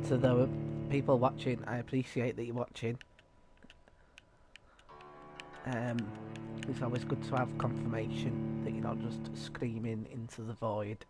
To the people watching, I appreciate that you're watching. It's always good to have confirmation that you're not just screaming into the void.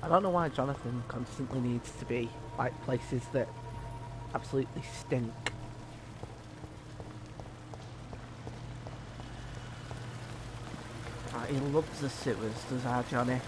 I don't know why Jonathan constantly needs to be like places that absolutely stink. Like, he loves the sewers, does our Johnny?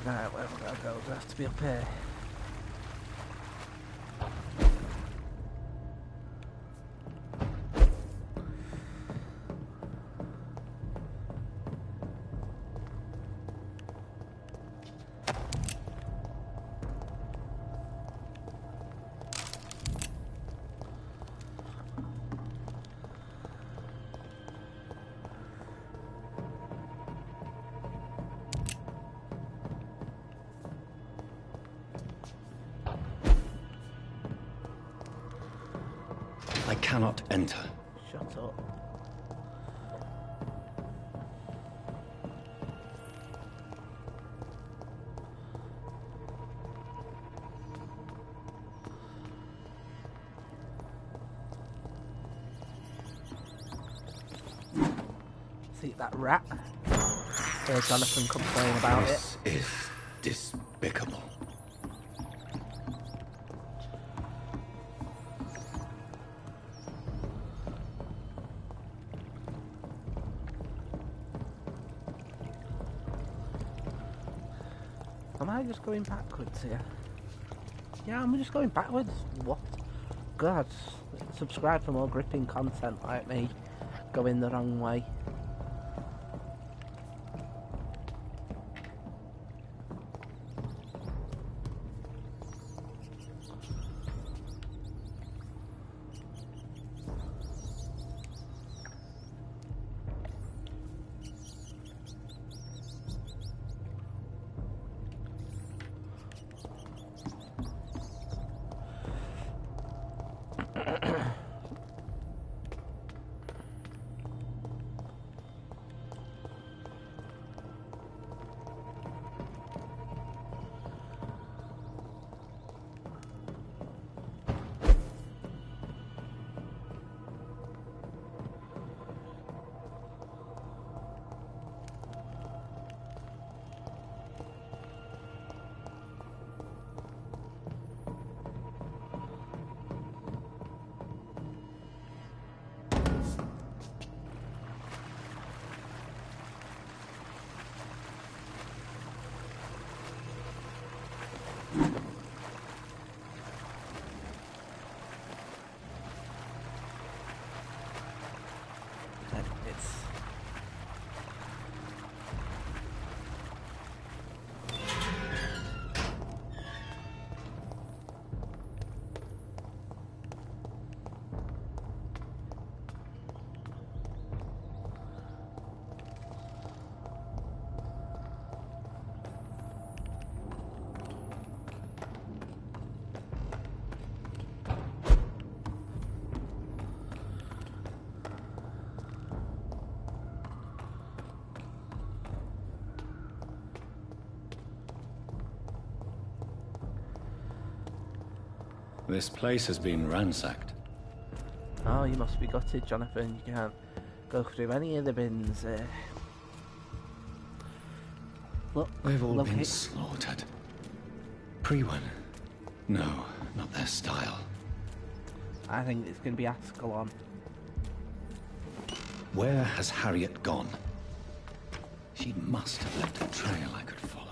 Right, where we're gonna go, we have to be up here. I cannot enter. Shut up. See that rat? Heard Jonathan complain about it. This is despicable. Am I just going backwards here? Yeah, I'm just going backwards. What? God. Subscribe for more gripping content like me going the wrong way. This place has been ransacked. Oh, you must be gutted, Jonathan. You can't go through any of the bins. Look, They've all been locate. slaughtered. Pre-one? No, not their style. I think it's going to be Ascalon. Where has Harriet gone? She must have left a trail I could follow.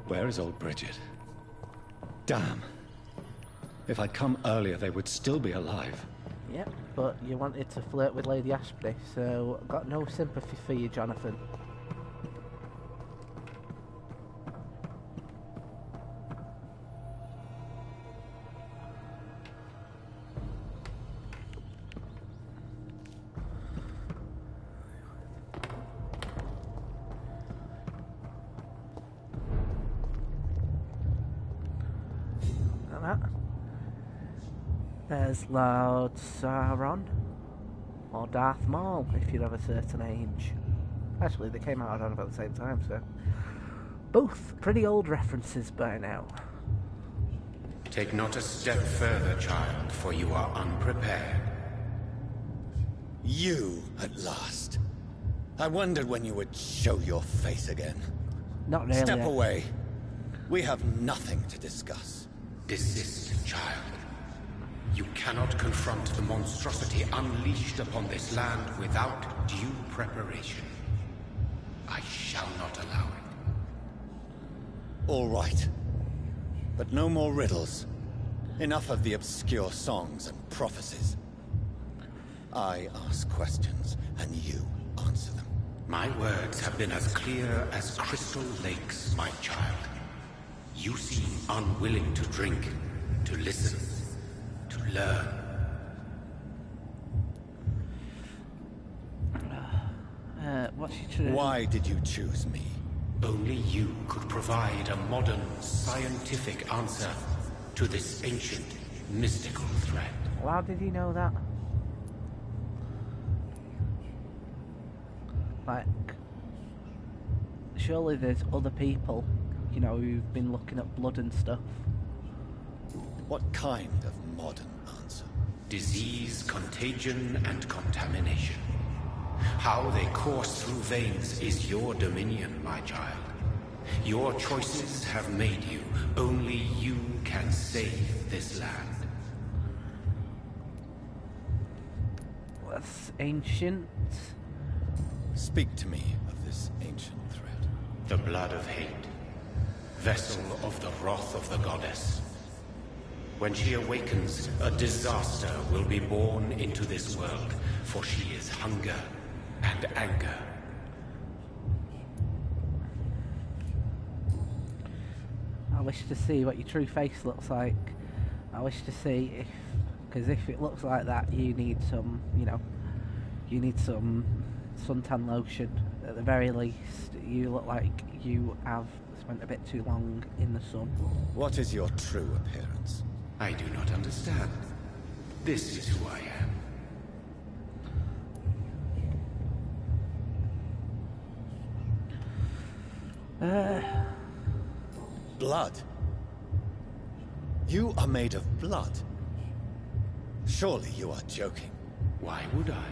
Where is old Bridget? Damn. If I'd come earlier, they would still be alive. Yep, but you wanted to flirt with Lady Ashby, so I've got no sympathy for you, Jonathan. There's Lord Sauron, or Darth Maul, if you're of a certain age. Actually, they came out around about the same time, so... both pretty old references by now. Take not a step further, child, for you are unprepared. You, at last. I wondered when you would show your face again. Not really. Step away. We have nothing to discuss. Desist, child. You cannot confront the monstrosity unleashed upon this land without due preparation. I shall not allow it. All right. But no more riddles. Enough of the obscure songs and prophecies. I ask questions, and you answer them. My words have been as clear as crystal lakes, my child. You seem unwilling to drink, to listen, to learn. What's your true? Why did you choose me? Only you could provide a modern, scientific answer to this ancient, mystical threat. Well, how did he know that? Like, surely there's other people, you know, who've been looking at blood and stuff. What kind of modern answer? Disease, contagion, and contamination. How they course through veins is your dominion, my child. Your choices have made you. Only you can save this land. That's ancient. Speak to me of this ancient threat. The blood of hate. Vessel of the wrath of the goddess. When she awakens, a disaster will be born into this world, for she is hunger and anger. I wish to see what your true face looks like. I wish to see if, because if it looks like that, you need some, you know, you need some suntan lotion. At the very least, you look like you have spent a bit too long in the sun. What is your true appearance? I do not understand. This is who I am. Blood? You are made of blood. Surely you are joking. Why would I?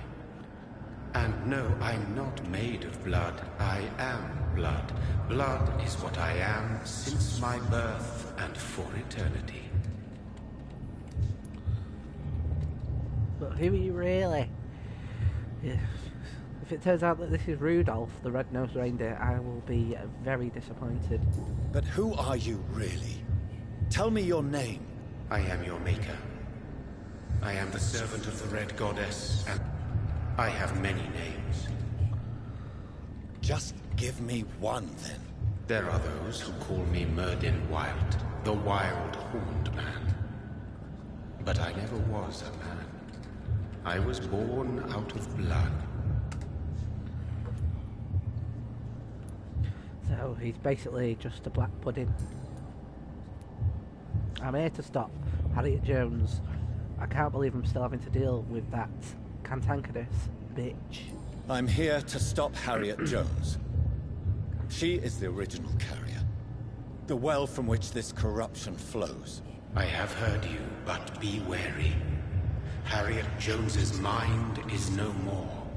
And no, I'm not made of blood. I am blood. Blood is what I am since my birth and for eternity. But who are you really? If it turns out that this is Rudolph, the red-nosed reindeer, I will be very disappointed. But who are you really? Tell me your name. I am your maker. I am the servant of the Red Goddess, and I have many names. Just give me one, then. There are those who call me Myrddin Wild, the Wild Horned Man. But I never was a man. I was born out of blood. So he's basically just a black pudding. I'm here to stop Harriet Jones. I can't believe I'm still having to deal with that cantankerous bitch. I'm here to stop Harriet Jones. She is the original carrier. The well from which this corruption flows. I have heard you, but be wary. Harriet Jones's mind is no more.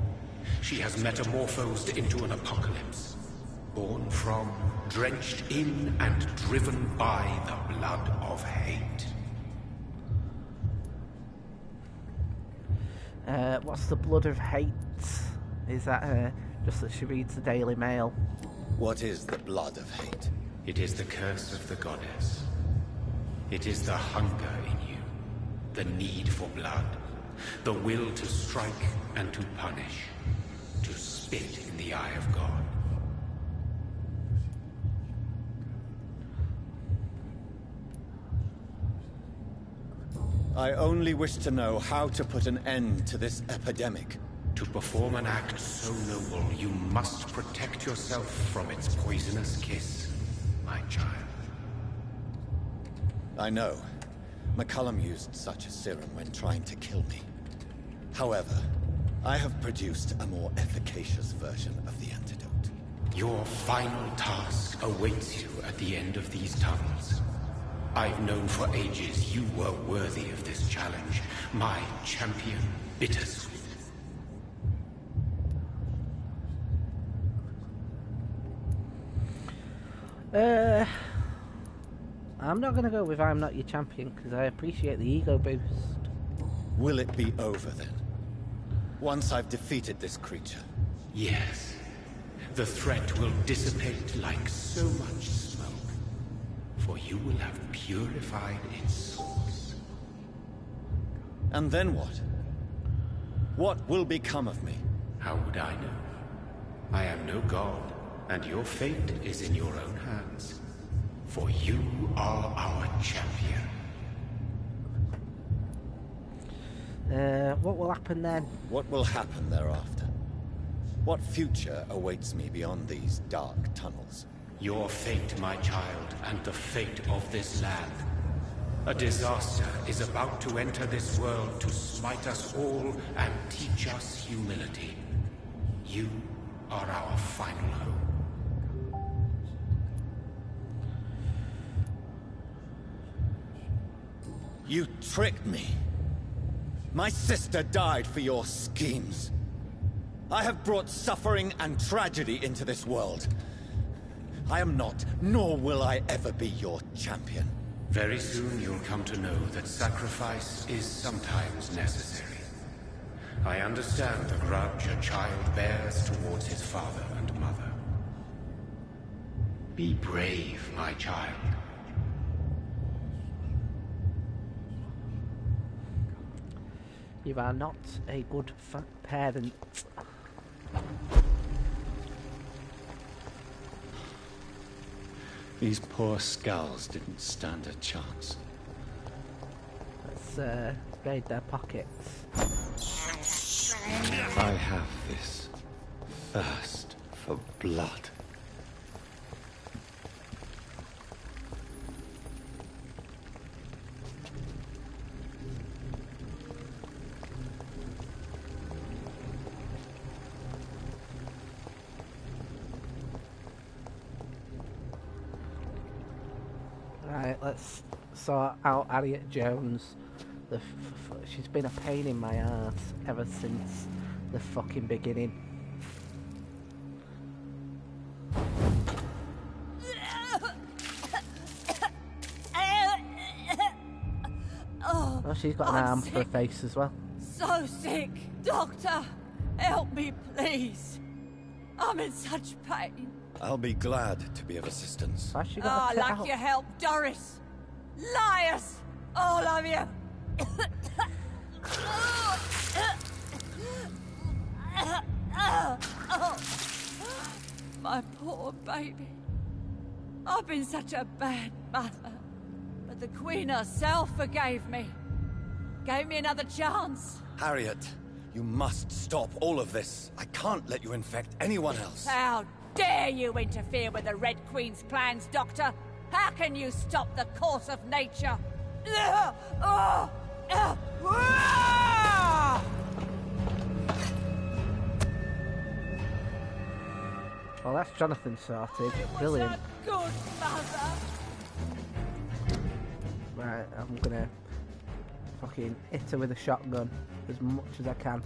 She has metamorphosed into an apocalypse. Born from, drenched in, and driven by the blood of hate. What's the blood of hate? Is that just that she reads the Daily Mail? What is the blood of hate? It is the curse of the goddess. It is the hunger in you, the need for blood, the will to strike and to punish, to spit in the eye of God. I only wish to know how to put an end to this epidemic. To perform an act so noble, you must protect yourself from its poisonous kiss, my child. I know. McCullum used such a serum when trying to kill me. However, I have produced a more efficacious version of the antidote. Your final task awaits you at the end of these tunnels. I've known for ages you were worthy of this challenge, my champion, Bittersweet. I'm not gonna go with I'm not your champion, because I appreciate the ego boost. Will it be over then? Once I've defeated this creature? Yes. The threat will dissipate like so much smoke, for you will have purified its source. And then what? What will become of me? How would I know? I am no god, and your fate is in your own hands. For you are our champion. What will happen then? What will happen thereafter? What future awaits me beyond these dark tunnels? Your fate, my child, and the fate of this land. A disaster is about to enter this world to smite us all and teach us humility. You are our final hope. You tricked me. My sister died for your schemes. I have brought suffering and tragedy into this world. I am not, nor will I ever be your champion. Very soon you'll come to know that sacrifice is sometimes necessary. I understand the grudge a child bears towards his father and mother. Be brave, my child. You are not a good parent. These poor skulls didn't stand a chance. Let's raid their pockets. I have this thirst for blood. Right, let's sort out Harriet Jones. She's been a pain in my ass ever since the fucking beginning. Oh, she's got an arm for a face as well. So sick. Doctor, help me, please. I'm in such pain. I'll be glad to be of assistance. Why's she got I'd like your help, Doris. Liars! All of you! My poor baby. I've been such a bad mother. But the Queen herself forgave me. Gave me another chance. Harriet, you must stop all of this. I can't let you infect anyone else. How dare you interfere with the Red Queen's plans, Doctor? How can you stop the course of nature? Well, that's Jonathan sorted. Brilliant. Good mother. Right, I'm gonna fucking hit her with a shotgun as much as I can.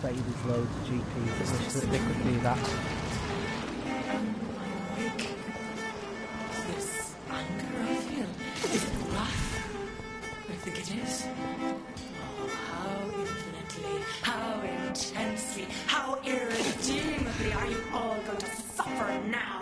There's loads of GPs that wish that they could do that. This anger I feel, is it wrath? I think it is. Oh, how infinitely, how intensely, how irredeemably are you all going to suffer now?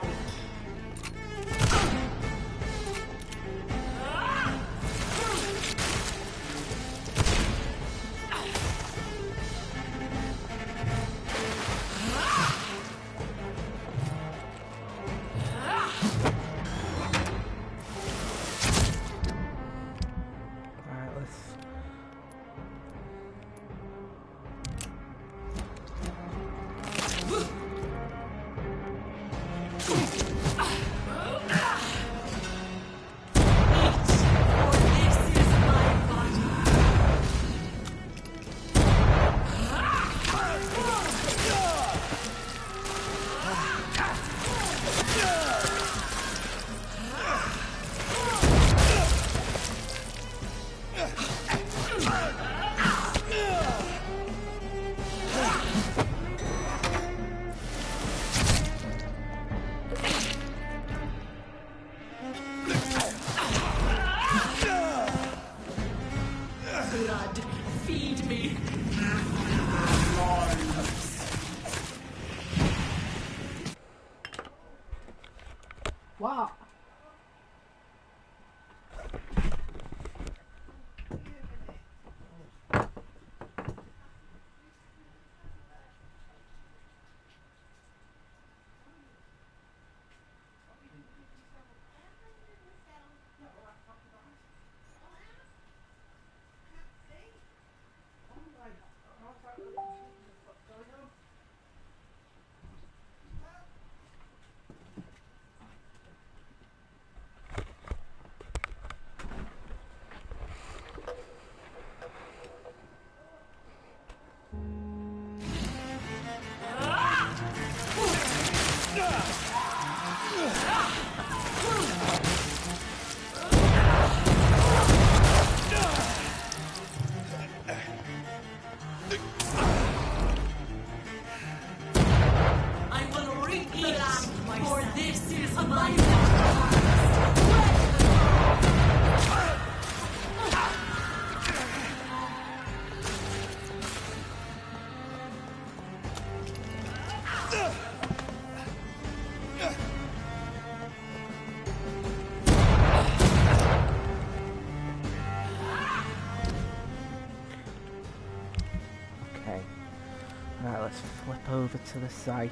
let's flip over to the site.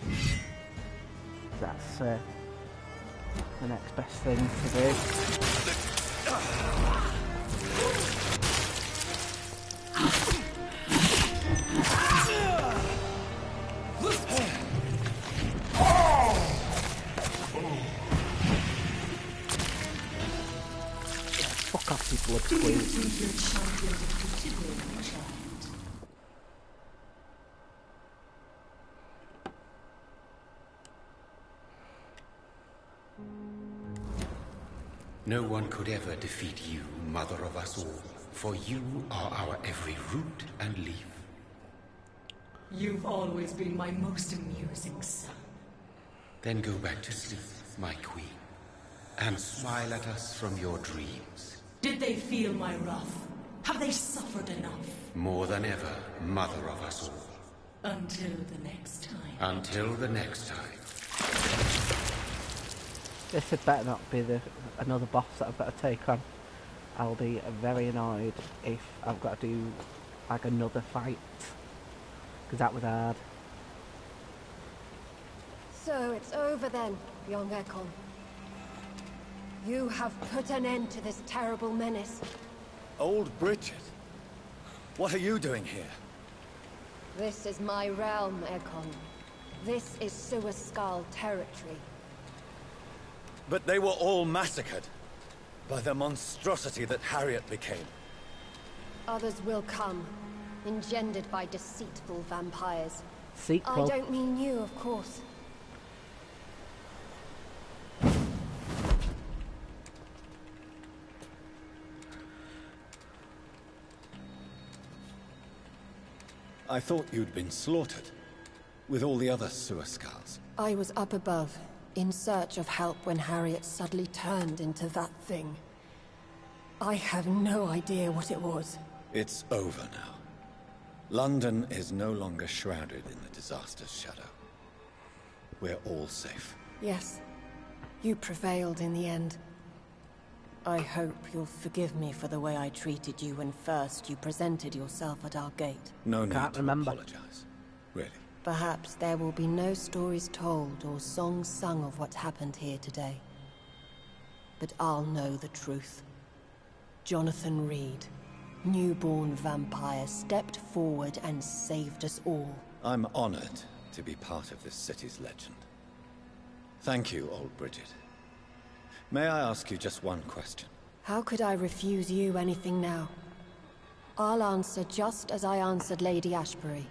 That's the next best thing to do. Fuck off, you blood squeeze. No one could ever defeat you, mother of us all, for you are our every root and leaf. You've always been my most amusing son. Then go back to sleep, my queen, and smile at us from your dreams. Did they feel my wrath? Have they suffered enough? More than ever, mother of us all. Until the next time. Until the next time. This had better not be another boss that I've got to take on. I'll be very annoyed if I've got to do like another fight, because that was hard. So it's over then, young Ekon. You have put an end to this terrible menace. Old Bridget? What are you doing here? This is my realm, Ekon. This is Suascal territory. But they were all massacred by the monstrosity that Harriet became. Others will come, engendered by deceitful vampires. Sequel. I don't mean you, of course. I thought you'd been slaughtered, with all the other Suascals. I was up above, in search of help when Harriet suddenly turned into that thing. I have no idea what it was. It's over now. London is no longer shrouded in the disaster's shadow. We're all safe. Yes, you prevailed in the end. I hope you'll forgive me for the way I treated you when first you presented yourself at our gate. No need Can't to remember. apologize. Really. Perhaps there will be no stories told or songs sung of what happened here today. But I'll know the truth. Jonathan Reed, newborn vampire, stepped forward and saved us all. I'm honored to be part of this city's legend. Thank you, old Bridget. May I ask you just one question? How could I refuse you anything now? I'll answer just as I answered Lady Ashbury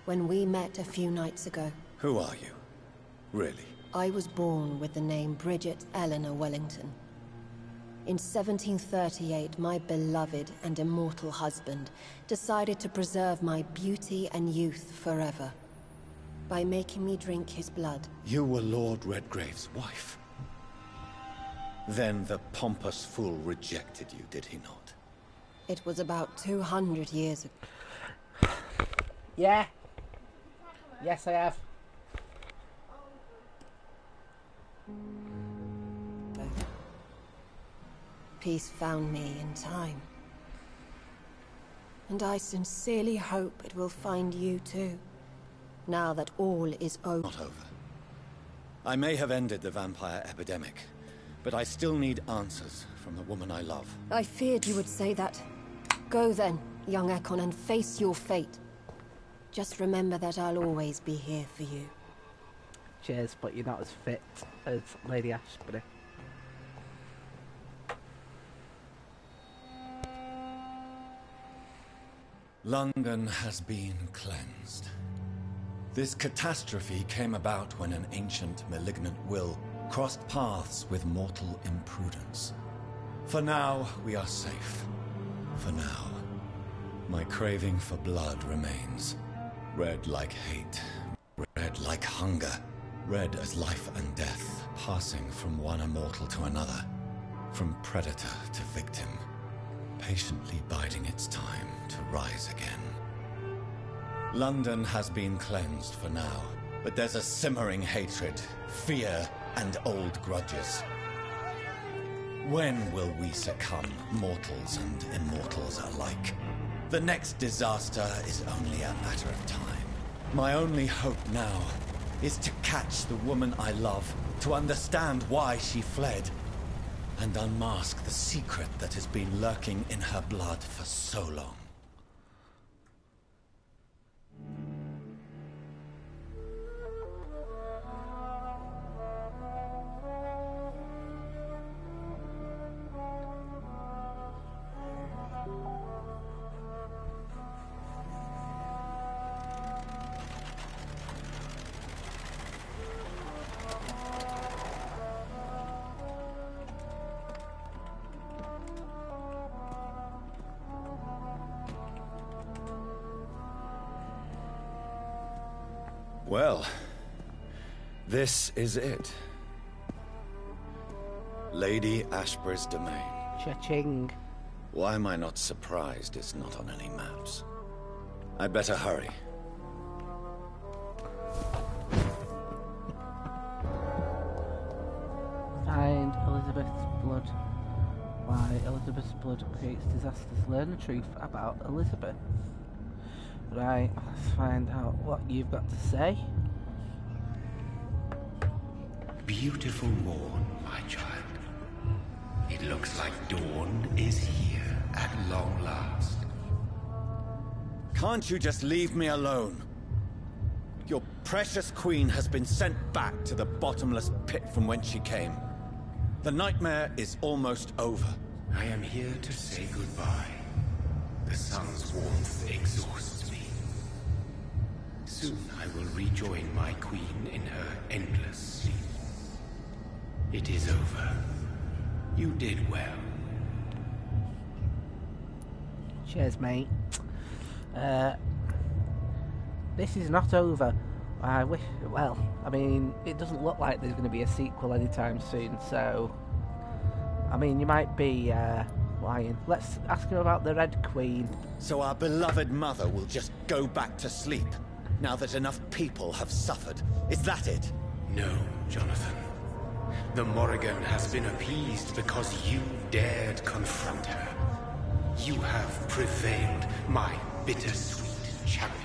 when we met a few nights ago. Who are you? Really? I was born with the name Bridget Eleanor Wellington. In 1738, my beloved and immortal husband decided to preserve my beauty and youth forever by making me drink his blood. You were Lord Redgrave's wife. Then the pompous fool rejected you, did he not? It was about 200 years ago. Yeah. Yes, I have. Peace found me in time. And I sincerely hope it will find you too, now that all is over. Not over. I may have ended the vampire epidemic, but I still need answers from the woman I love. I feared you would say that. Go then, young Ekon, and face your fate. Just remember that I'll always be here for you. Cheers, but you're not as fit as Lady Ashbury. London has been cleansed. This catastrophe came about when an ancient, malignant will crossed paths with mortal imprudence. For now, we are safe. For now. My craving for blood remains. Red like hate. Red like hunger. Red as life and death, passing from one immortal to another. From predator to victim. Patiently biding its time to rise again. London has been cleansed for now, but there's a simmering hatred, fear, and old grudges. When will we succumb, mortals and immortals alike? The next disaster is only a matter of time. My only hope now is to catch the woman I love, to understand why she fled, and unmask the secret that has been lurking in her blood for so long. Well, this is it. Lady Ashbury's domain. Cha-ching. Why am I not surprised it's not on any maps? I'd better hurry. Find Elizabeth's blood. Why Elizabeth's blood creates disasters. Learn the truth about Elizabeth. Right, let's find out what you've got to say. Beautiful morn, my child. It looks like dawn is here at long last. Can't you just leave me alone? Your precious queen has been sent back to the bottomless pit from whence she came. The nightmare is almost over. I am here to say goodbye. The sun's warmth exhausts me. Soon I will rejoin my queen in her endless sleep. It is over. You did well. Cheers, mate. This is not over. I wish... Well, I mean, it doesn't look like there's going to be a sequel anytime soon, so... I mean, you might be, lying. Let's ask her about the Red Queen. So our beloved mother will just go back to sleep, now that enough people have suffered. Is that it? No, Jonathan. The Morrigan has been appeased because you dared confront her. You have prevailed, my bittersweet champion.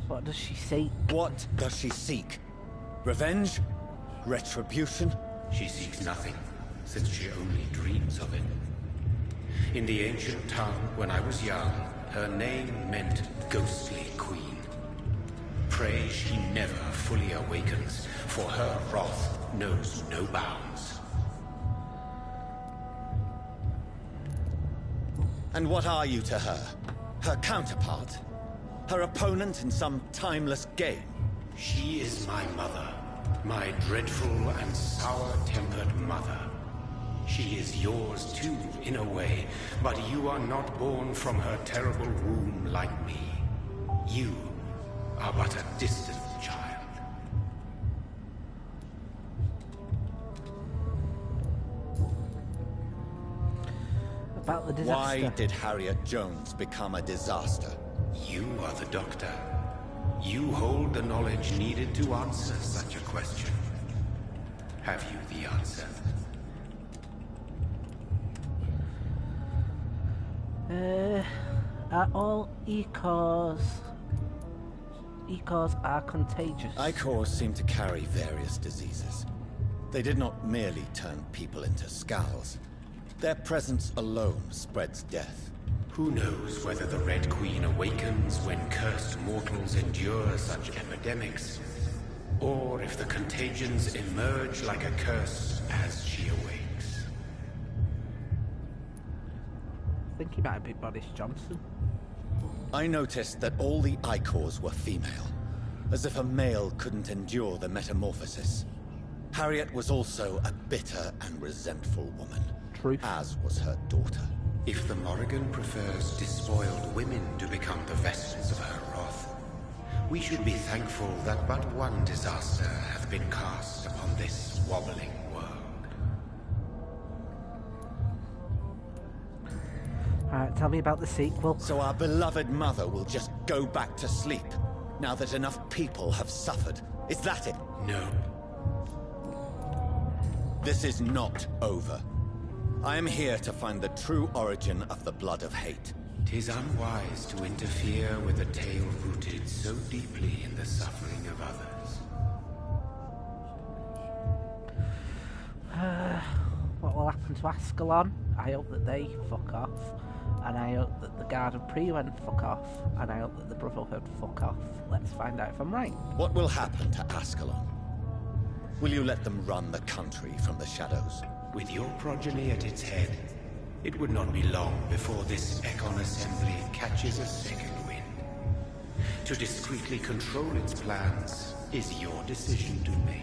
What does she seek? What does she seek? Revenge? Retribution? She seeks nothing, since she only dreams of it. In the ancient tongue, when I was young, her name meant ghostly queen. Pray she never fully awakens, for her wrath knows no bounds. And what are you to her? Her counterpart? Her opponent in some timeless game? She is my mother, my dreadful and sour-tempered mother. She is yours too, in a way, but you are not born from her terrible womb like me. You are but a distant child. About the disaster. Why did Harriet Jones become a disaster? You are the doctor. You hold the knowledge needed to answer such a question. Have you the answer? Are all Icors are contagious? Icors seem to carry various diseases. They did not merely turn people into skulls. Their presence alone spreads death. Who knows whether the Red Queen awakens when cursed mortals endure such epidemics, or if the contagions emerge like a curse as she awakes. I think he might be Boris Johnson. I noticed that all the Icors were female, as if a male couldn't endure the metamorphosis. Harriet was also a bitter and resentful woman, Truth. as was her daughter. If the Morrigan prefers despoiled women to become the vessels of her wrath, we should be thankful that but one disaster hath been cast upon this wobbling world. Alright, tell me about the sequel. So our beloved mother will just go back to sleep, now that enough people have suffered. Is that it? No. This is not over. I am here to find the true origin of the blood of hate. 'Tis unwise to interfere with a tale rooted so deeply in the suffering of others. What will happen to Ascalon? I hope that they fuck off. And I hope that the Guard of Prewend fuck off. And I hope that the Brotherhood fuck off. Let's find out if I'm right. What will happen to Ascalon? Will you let them run the country from the shadows? With your progeny at its head, it would not be long before this Ekon Assembly catches a second wind. To discreetly control its plans is your decision to make.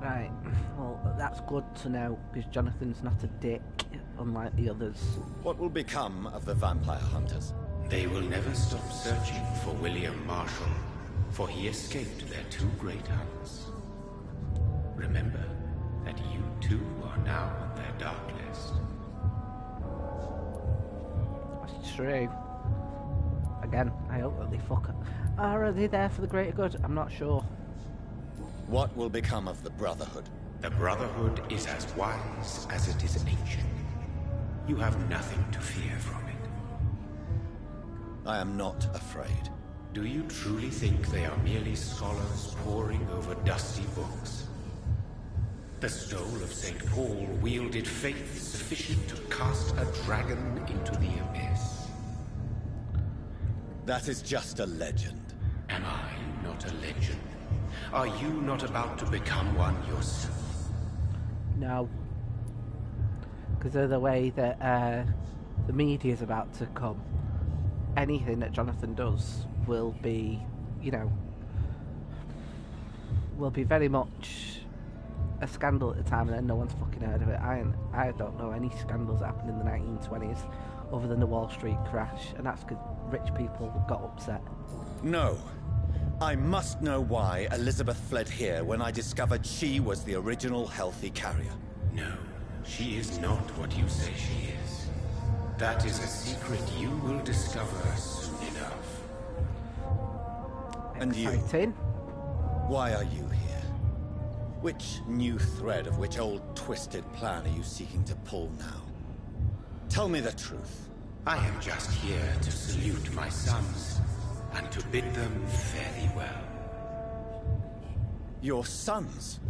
Right, well, that's good to know, because Jonathan's not a dick, unlike the others. What will become of the vampire hunters? They will never stop searching for William Marshall, for he escaped their two great hunts. Remember that you too are now on their dark list. That's true. Again, I hope that they fuck up. Are they there for the greater good? I'm not sure. What will become of the Brotherhood? The Brotherhood is as wise as it is ancient. You have nothing to fear from it. I am not afraid. Do you truly think they are merely scholars poring over dusty books? The stole of St. Paul wielded faith sufficient to cast a dragon into the abyss. That is just a legend. Am I not a legend? Are you not about to become one yourself? No. Because of the way that the media is about to come, anything that Jonathan does will be, will be very much a scandal at the time, and then no one's fucking heard of it. I don't know any scandals that happened in the 1920s other than the Wall Street crash, and that's because rich people got upset. No. I must know why Elizabeth fled here when I discovered she was the original healthy carrier. No, she is not what you say she is. That is a secret you will discover soon enough. And you? Exciting. Why are you here? Which new thread of which old twisted plan are you seeking to pull now? Tell me the truth. I am just here to salute my sons, and to bid them fare thee well. Your sons?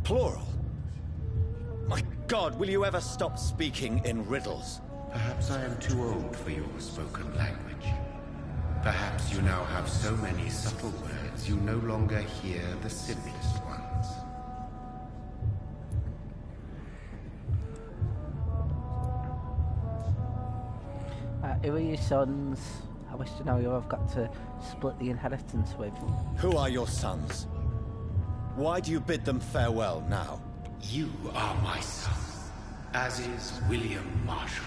Plural? My God, will you ever stop speaking in riddles? Perhaps I am too old for your spoken language. Perhaps you now have so many subtle words you no longer hear the simplest ones. Who are your sons? I wish to know who I've got to split the inheritance with. Who are your sons? Why do you bid them farewell now? You are my son, as is William Marshall.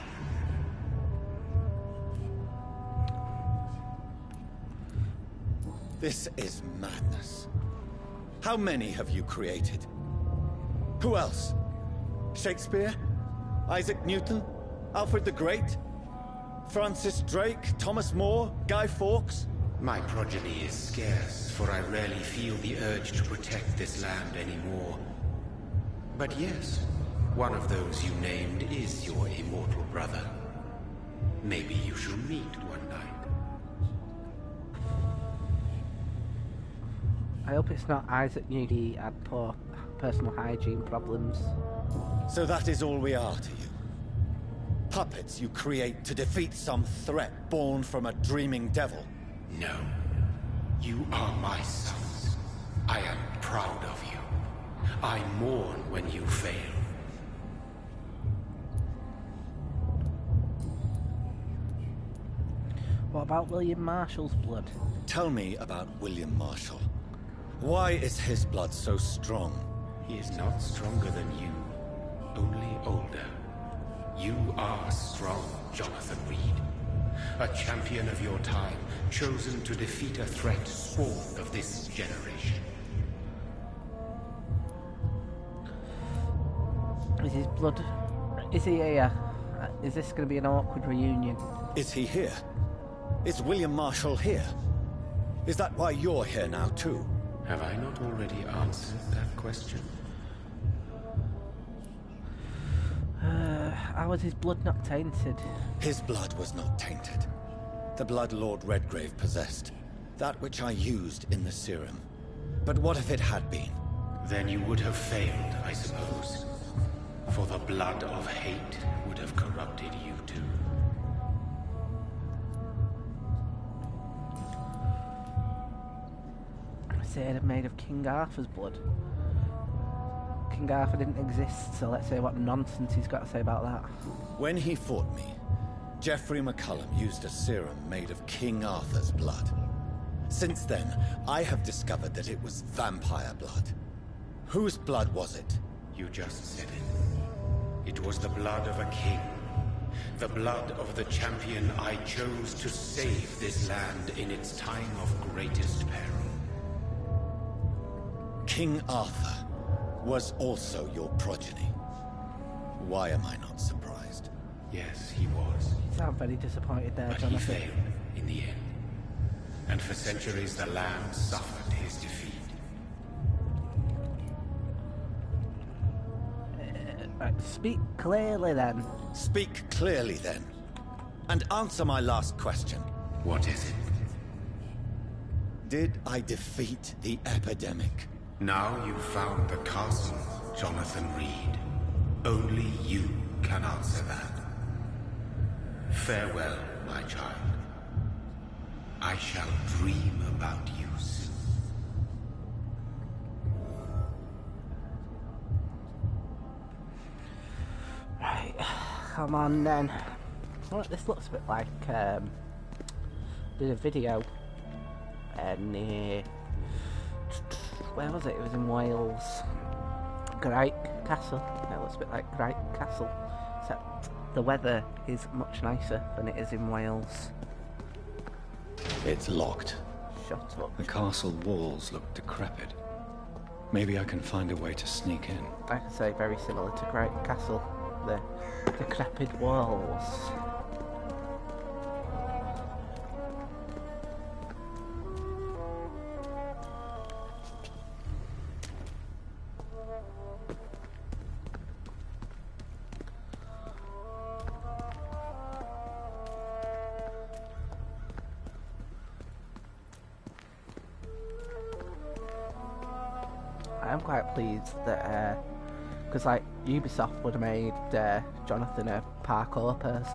This is madness. How many have you created? Who else? Shakespeare? Isaac Newton? Alfred the Great? Francis Drake? Thomas More? Guy Fawkes? My progeny is scarce, for I rarely feel the urge to protect this land anymore. But yes, one of those you named is your immortal brother. Maybe you shall meet one night. I hope it's not Isaac Newton. He had poor personal hygiene problems. So that is all we are to you? Puppets you create to defeat some threat born from a dreaming devil? No. You are my sons. I am proud of you. I mourn when you fail. What about William Marshall's blood? Tell me about William Marshall. Why is his blood so strong? He is not stronger than you, only older. You are strong, Jonathan Reed. A champion of your time, chosen to defeat a threat spawned of this generation. Is his blood... Is he here? Is this going to be an awkward reunion? Is he here? Is William Marshall here? Is that why you're here now, too? Have I not already answered that question? How was his blood not tainted? His blood was not tainted. The blood Lord Redgrave possessed. That which I used in the serum. But what if it had been? Then you would have failed, I suppose. For the blood of hate would have corrupted you too. Say it made of King Arthur's blood. King Arthur didn't exist, so let's say what nonsense he's got to say about that. When he fought me, Geoffrey McCullum used a serum made of King Arthur's blood. Since then, I have discovered that it was vampire blood. Whose blood was it? You just said it. It was the blood of a king. The blood of the champion I chose to save this land in its time of greatest peril. King Arthur was also your progeny. Why am I not surprised? Yes, he was. You sound very disappointed there, But Jonathan. he failed in the end. And for centuries the land suffered his defeat. Right, speak clearly then. Speak clearly then. And answer my last question. What is it? Did I defeat the epidemic? Now you've found the castle, Jonathan Reed. Only you can answer that. Farewell, my child. I shall dream about you soon. Right, come on then. Well, this looks a bit like did a video near, where was it? It was in Wales. Great Castle. It looks a bit like Great Castle, except the weather is much nicer than it is in Wales. It's locked. Shut up. The castle walls look decrepit. Maybe I can find a way to sneak in. I can say very similar to Great Castle. The decrepit walls. I am quite pleased that, because like Ubisoft would have made Jonathan a parkour person.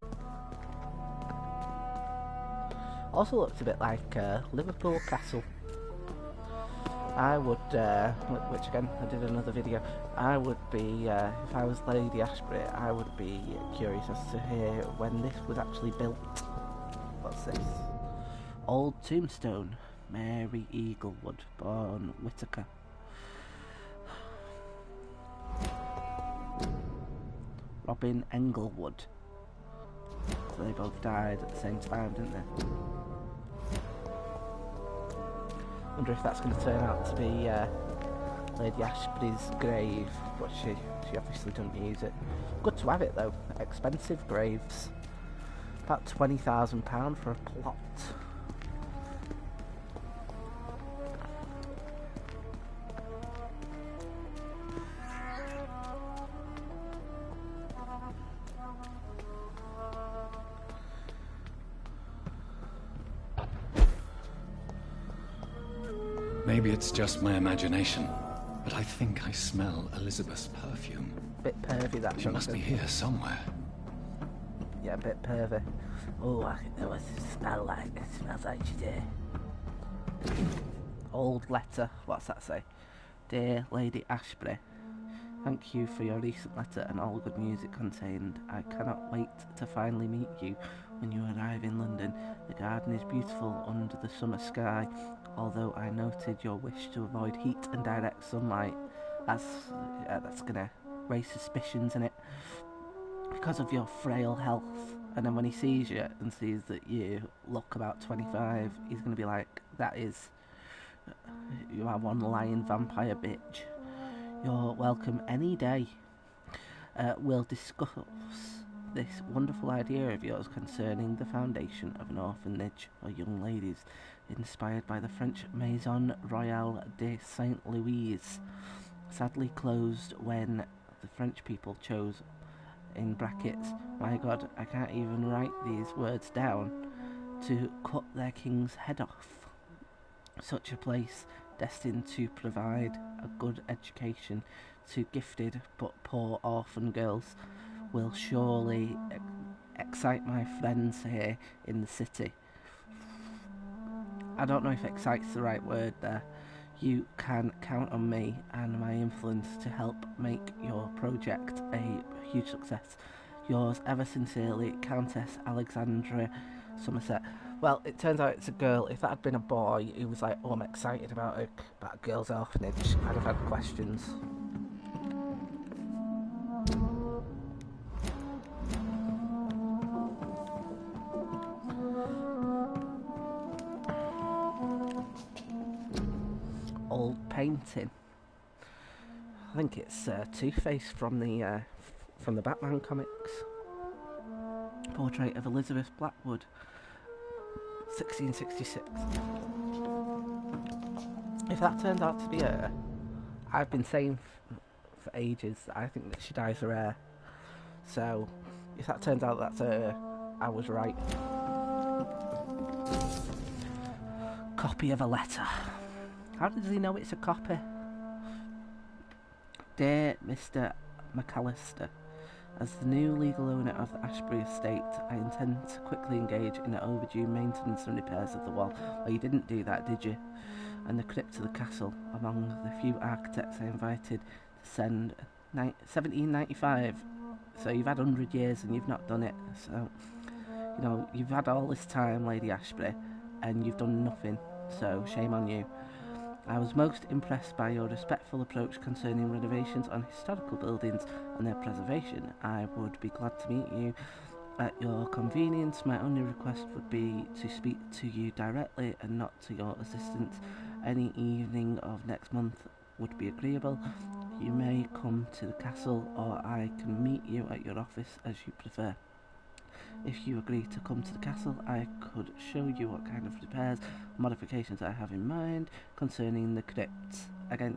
Also looks a bit like Liverpool Castle. I would, which again I did another video. I would be, if I was Lady Ashbury, I would be curious as to hear when this was actually built. What's this? Old Tombstone, Mary Eaglewood, born Whitaker. Robin Englewood. So they both died at the same time, didn't they? Wonder if that's going to turn out to be Lady Ashbury's grave, but she obviously doesn't use it. Good to have it though. Expensive graves. About £20,000 for a plot. Maybe it's just my imagination, but I think I smell Elizabeth's perfume. Bit pervy that. She must be here somewhere. Yeah, a bit pervy. Oh, I think there was a smell like it. Smells like you do. Old letter. What's that say? Dear Lady Ashbury, thank you for your recent letter and all good news it contained. I cannot wait to finally meet you when you arrive in London. The garden is beautiful under the summer sky, although I noted your wish to avoid heat and direct sunlight. That's gonna raise suspicions in it because of your frail health. And then when he sees you and sees that you look about 25, he's gonna be like, that is, you are one lying vampire bitch. You're welcome any day. We'll discuss this wonderful idea of yours concerning the foundation of an orphanage for young ladies inspired by the French Maison Royale de Saint-Louis, sadly closed when the French people chose in brackets, my god, I can't even write these words down, to cut their king's head off. Such a place, destined to provide a good education to gifted but poor orphan girls, will surely excite my friends here in the city. I don't know if excite's the right word there. You can count on me and my influence to help make your project a huge success. Yours ever sincerely, Countess Alexandra Somerset. Well, it turns out it's a girl. If that had been a boy who was like, oh, I'm excited about a girl's orphanage, I'd have had questions. Old painting. I think it's Two-Face from the Batman comics. Portrait of Elizabeth Blackwood, 1666. If that turned out to be her, I've been saying for ages that I think that she dyes her hair. So, if that turns out that's her, I was right. Copy of a letter. How does he know it's a copy? Dear Mr. McAllister, as the new legal owner of the Ashbury estate, I intend to quickly engage in the overdue maintenance and repairs of the wall. Well, you didn't do that, did you? And the crypt of the castle, among the few architects I invited to send 1795. So you've had 100 years and you've not done it. So, you know, you've had all this time, Lady Ashbury, and you've done nothing. So, shame on you. I was most impressed by your respectful approach concerning renovations on historical buildings and their preservation. I would be glad to meet you at your convenience. My only request would be to speak to you directly and not to your assistants. Any evening of next month would be agreeable. You may come to the castle, or I can meet you at your office as you prefer. If you agree to come to the castle, I could show you what kind of repairs, modifications I have in mind concerning the crypt. Again,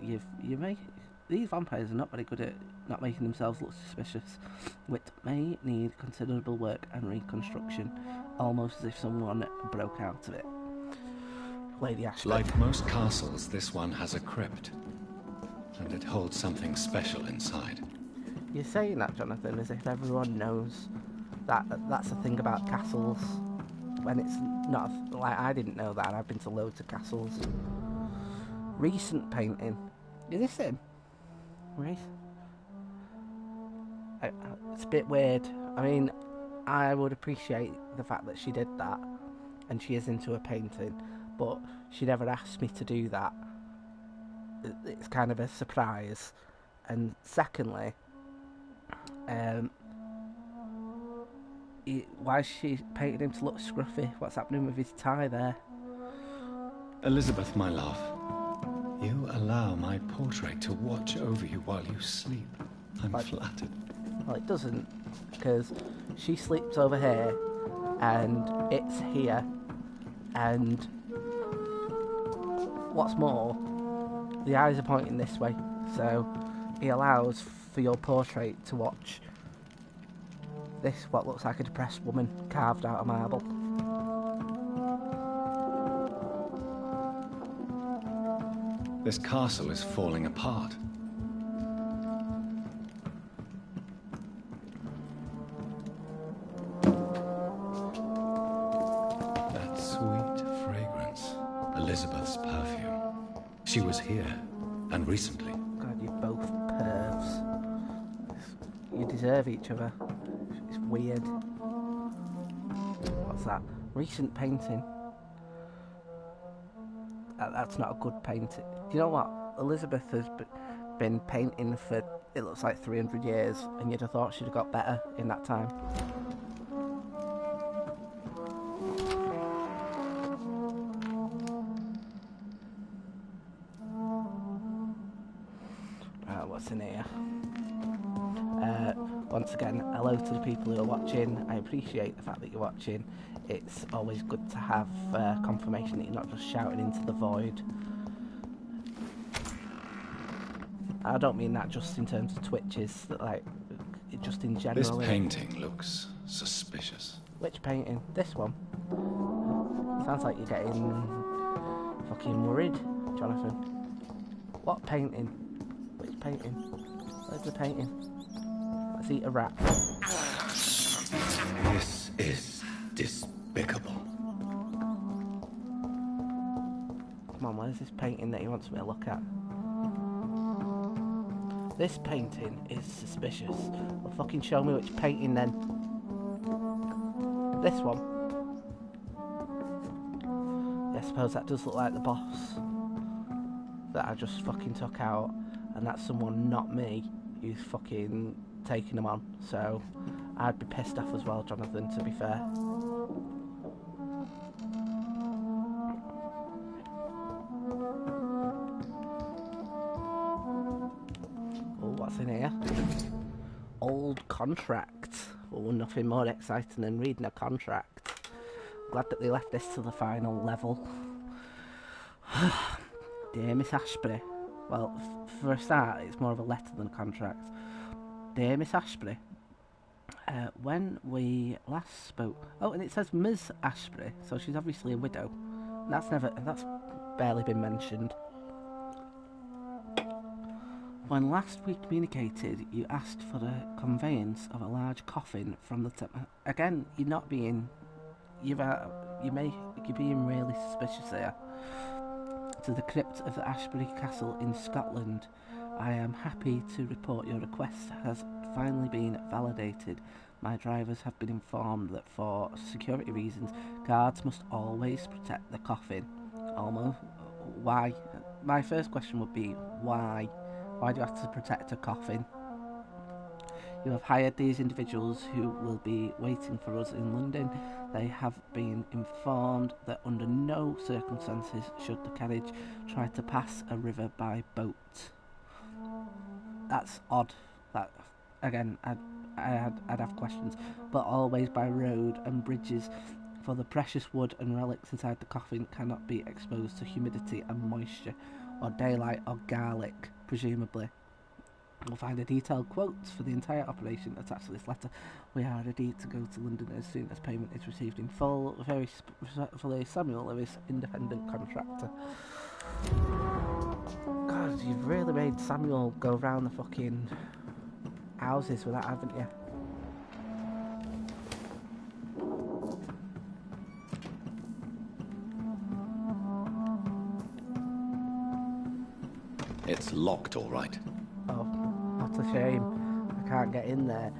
these vampires are not very good at not making themselves look suspicious, which may need considerable work and reconstruction, almost as if someone broke out of it. Lady Ashbury. Like most castles, this one has a crypt, and it holds something special inside. You're saying that, Jonathan, as if everyone knows that's the thing about castles, when it's not, like, I didn't know that, and I've been to loads of castles. Recent painting. Is this him? It's a bit weird. I mean, I would appreciate the fact that she did that, and she is into a painting, but she never asked me to do that. It's kind of a surprise. And secondly, why is she painting him to look scruffy? What's happening with his tie there? Elizabeth, my love, you allow my portrait to watch over you while you sleep. I'm flattered. Well, it doesn't, because she sleeps over here, and it's here, and what's more, the eyes are pointing this way, so he allows for your portrait to watch this, what looks like a depressed woman carved out of marble. This castle is falling apart. That sweet fragrance, Elizabeth's perfume. She was here, and recently. God, you're both pervs. You deserve each other. It's weird. What's that? Recent painting. That's not a good painting. Do you know what? Elizabeth has been painting for, it looks like 300 years, and you'd have thought she'd have got better in that time. What's in here? Once again, hello to the people who are watching. I appreciate the fact that you're watching. It's always good to have confirmation that you're not just shouting into the void. I don't mean that just in terms of Twitches, that, like, just in This general. painting looks suspicious. Which painting? This one? Sounds like you're getting fucking worried, Jonathan. What painting? Which painting? Where's the painting? Let's eat a rat. This is despicable. Come on, where's this painting that he wants me to look at? This painting is suspicious. Well, fucking show me which painting then. This one. Yeah, I suppose that does look like the boss that I just fucking took out, and that's someone, not me, who's fucking taking him on. So I'd be pissed off as well, Jonathan, to be fair. Oh, what's in here? Old contract. Oh, nothing more exciting than reading a contract. Glad that they left this to the final level. Dear Miss Ashbury. Well, for a start, it's more of a letter than a contract. Dear Miss Ashbury, when we last spoke... Oh, and it says Ms. Ashbury, so she's obviously a widow. That's barely been mentioned. When last we communicated, you asked for the conveyance of a large coffin from the... Again, you're not being... You're being really suspicious here. To the crypt of the Ashbury Castle in Scotland. I am happy to report your request has finally been validated. My drivers have been informed that for security reasons, guards must always protect the coffin. Almost. Why? My first question would be, why? Why do you have to protect a coffin? You have hired these individuals who will be waiting for us in London. They have been informed that under no circumstances should the carriage try to pass a river by boat. That's odd. That, again, I'd have questions. But always by road and bridges, for the precious wood and relics inside the coffin cannot be exposed to humidity and moisture, or daylight or garlic, presumably. We'll find a detailed quotes for the entire operation attached to this letter. We are ready to go to London as soon as payment is received in full. Very respectfully, Samuel Lewis, independent contractor. God, you've really made Samuel go round the fucking houses with that, haven't you? It's locked, all right. Oh, what a shame. I can't get in there.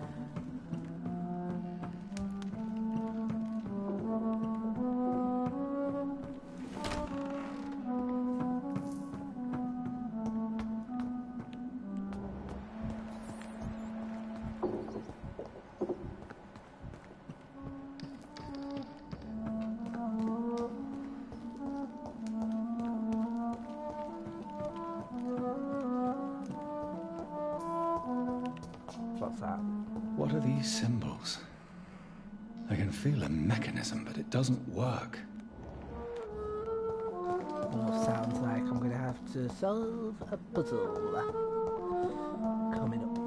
What's that? What are these symbols? I can feel a mechanism, but it doesn't work. Well, sounds like I'm going to have to solve a puzzle. Coming up.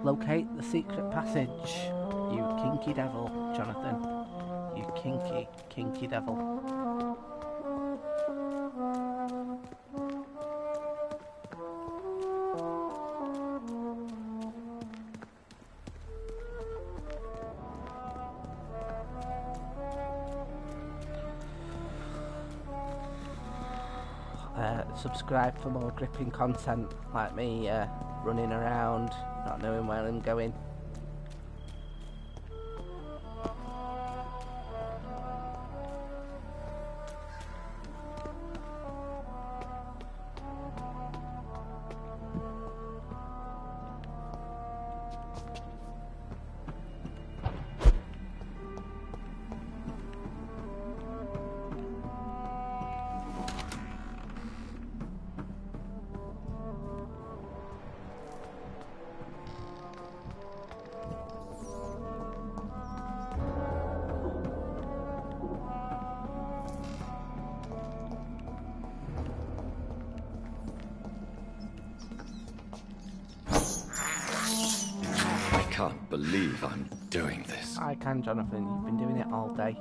Locate the secret passage, you kinky devil, Jonathan. You kinky, kinky devil. Subscribe for more gripping content like me running around, not knowing where I'm going. can't believe I'm doing this. I can, Jonathan. You've been doing it all day.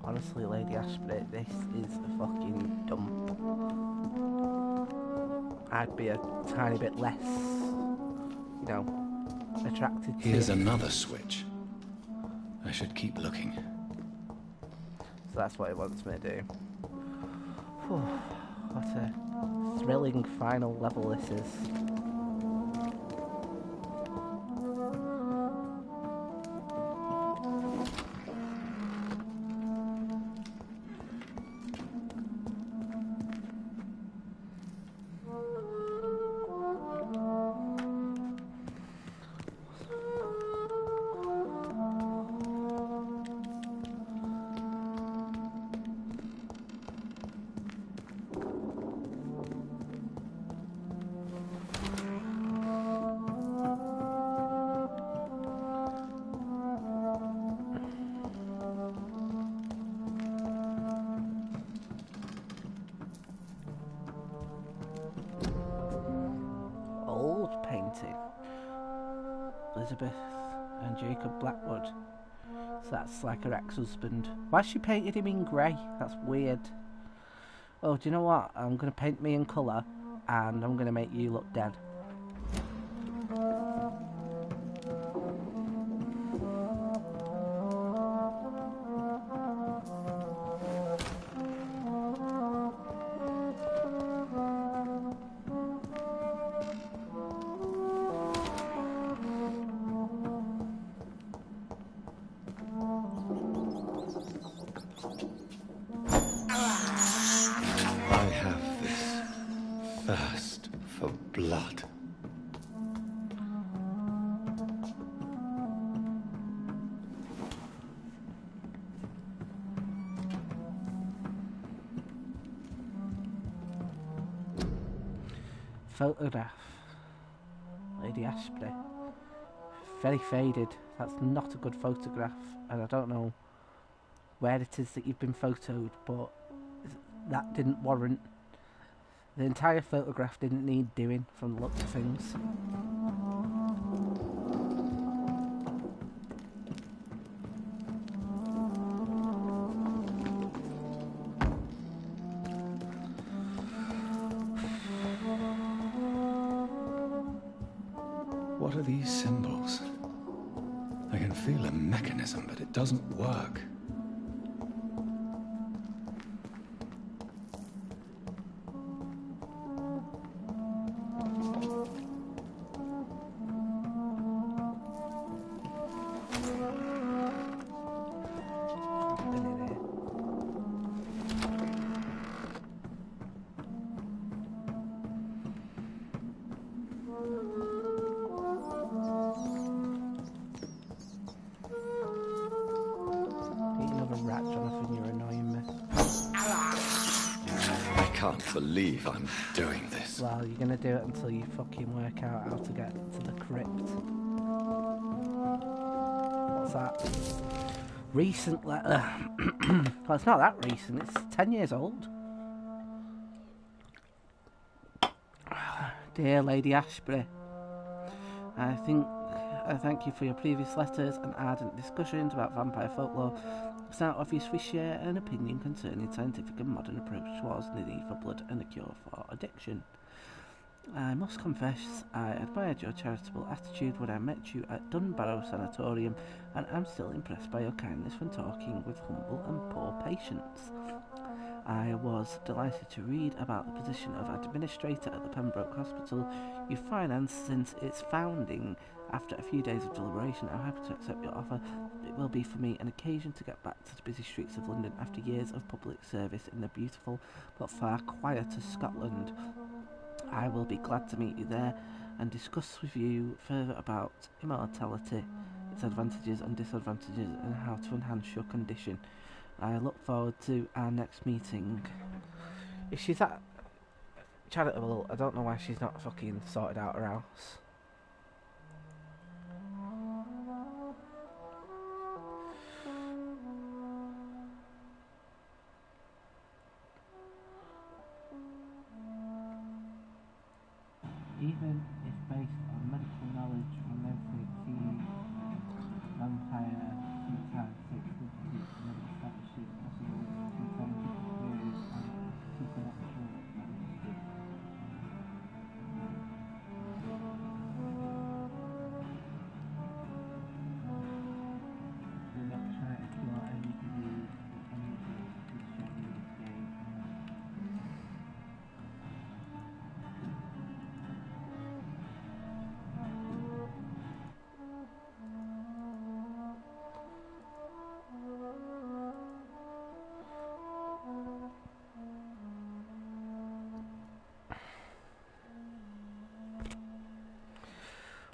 Honestly, Lady Ashbury, this is a fucking dump. I'd be a tiny bit less, you know, attracted to Here's it. another switch. I should keep looking. So that's what it wants me to do. Whew, what a thrilling final level this is. Old painting. Elizabeth and Jacob Blackwood. So that's like her ex-husband. Why she painted him in grey? That's weird. Oh, do you know what? I'm going to paint me in colour and I'm going to make you look dead. I have this thirst for blood. Photograph. Lady Ashbury. Very faded. That's not a good photograph. And I don't know where it is that you've been photoed, but that didn't warrant. The entire photograph didn't need doing from the looks of things. What are these symbols? I can feel a mechanism, but it doesn't work. Rat, Jonathan, you're annoying me. I can't believe I'm doing this. Well, you're gonna do it until you fucking work out how to get to the crypt. What's that? Recent letter. Well, it's not that recent, it's 10 years old. Dear Lady Ashbury, I thank you for your previous letters and ardent discussions about vampire folklore. It's now obvious we share an opinion concerning scientific and modern approach towards the need for blood and a cure for addiction. I must confess I admired your charitable attitude when I met you at Dunbarrow Sanatorium, and am still impressed by your kindness when talking with humble and poor patients. I was delighted to read about the position of administrator at the Pembroke Hospital you financed since its founding. After a few days of deliberation, I'm happy to accept your offer. It will be for me an occasion to get back to the busy streets of London after years of public service in the beautiful but far quieter Scotland. I will be glad to meet you there and discuss with you further about immortality, its advantages and disadvantages, and how to enhance your condition. I look forward to our next meeting. If she's that charitable, I don't know why she's not fucking sorted out her house. Even if based on medical knowledge on every key vampire sometimes takes difficulty in establishing possible contemporary experience and supernatural ability. Do not try to cure any disease or anything is shown in this game.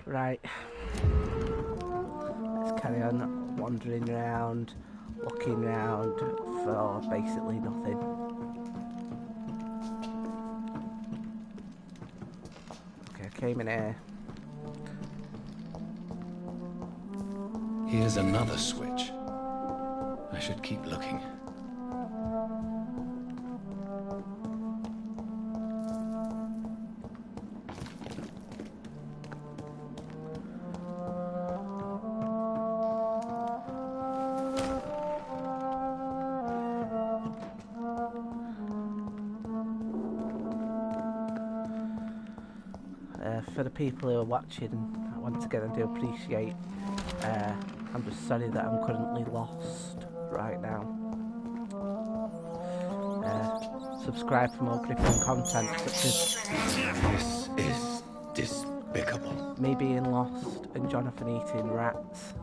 Right, let's carry on wandering around, looking around for basically nothing. Okay, I came in here. Here's another switch. I should keep looking. For the people who are watching, once again I do appreciate. I'm just sorry that I'm currently lost right now. Subscribe for more gripping content such as This is despicable. me being lost and Jonathan eating rats.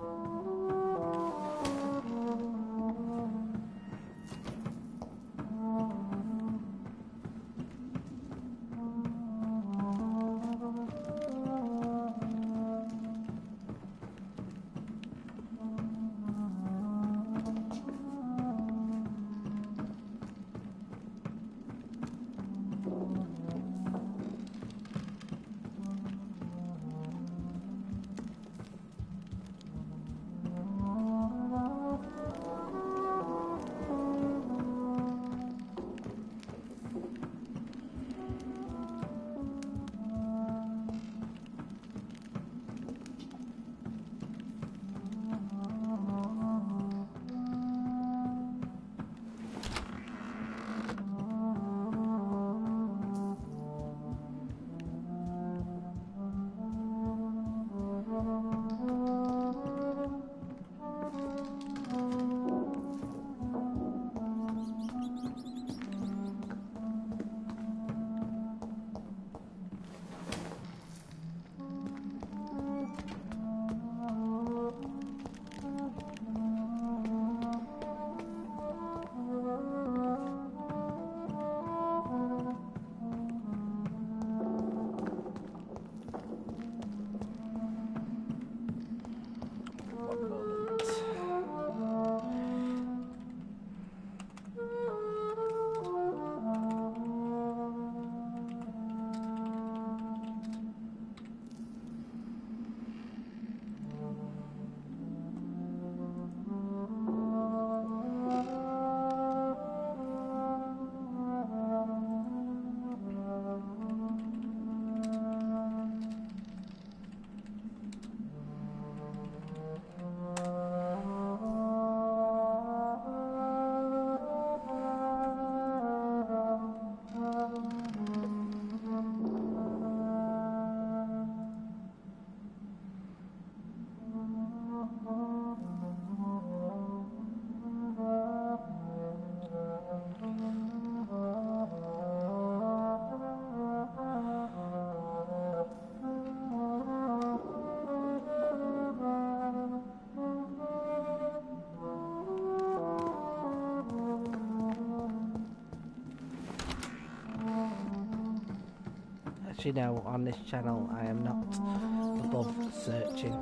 as you know, on this channel I am not above searching.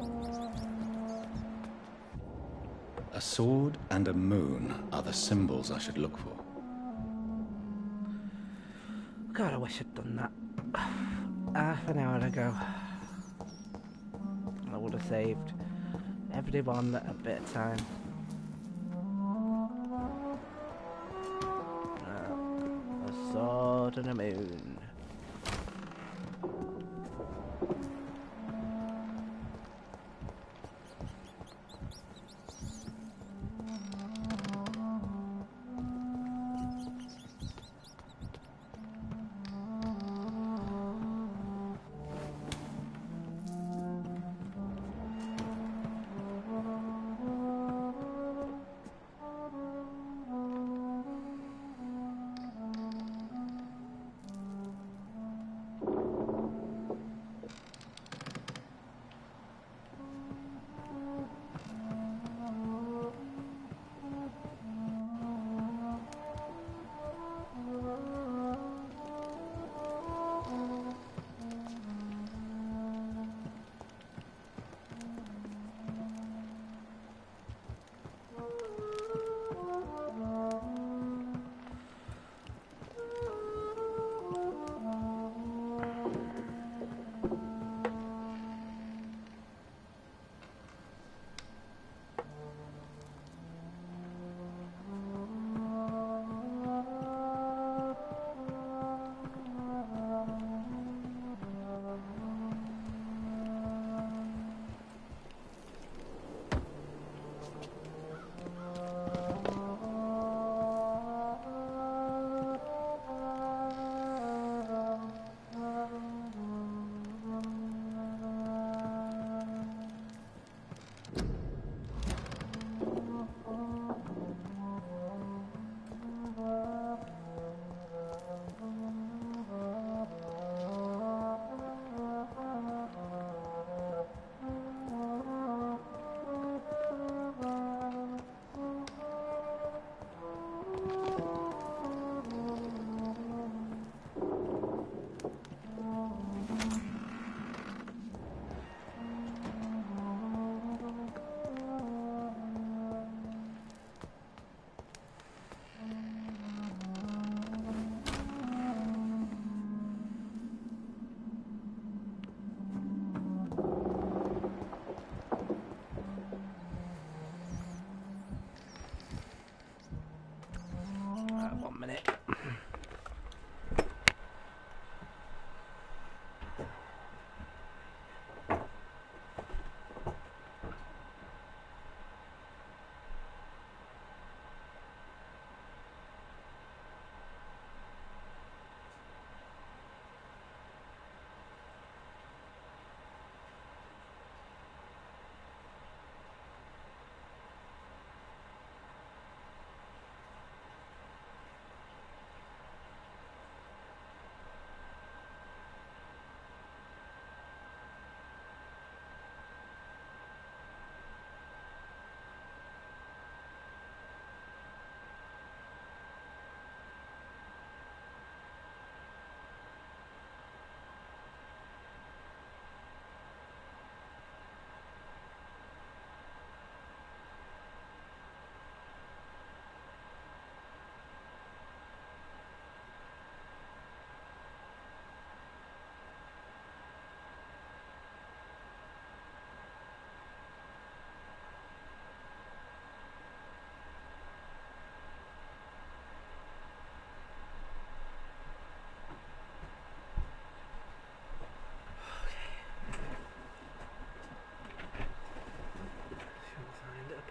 A sword and a moon are the symbols I should look for. God, I wish I'd done that half an hour ago. I would have saved everyone a bit of time. A sword and a moon.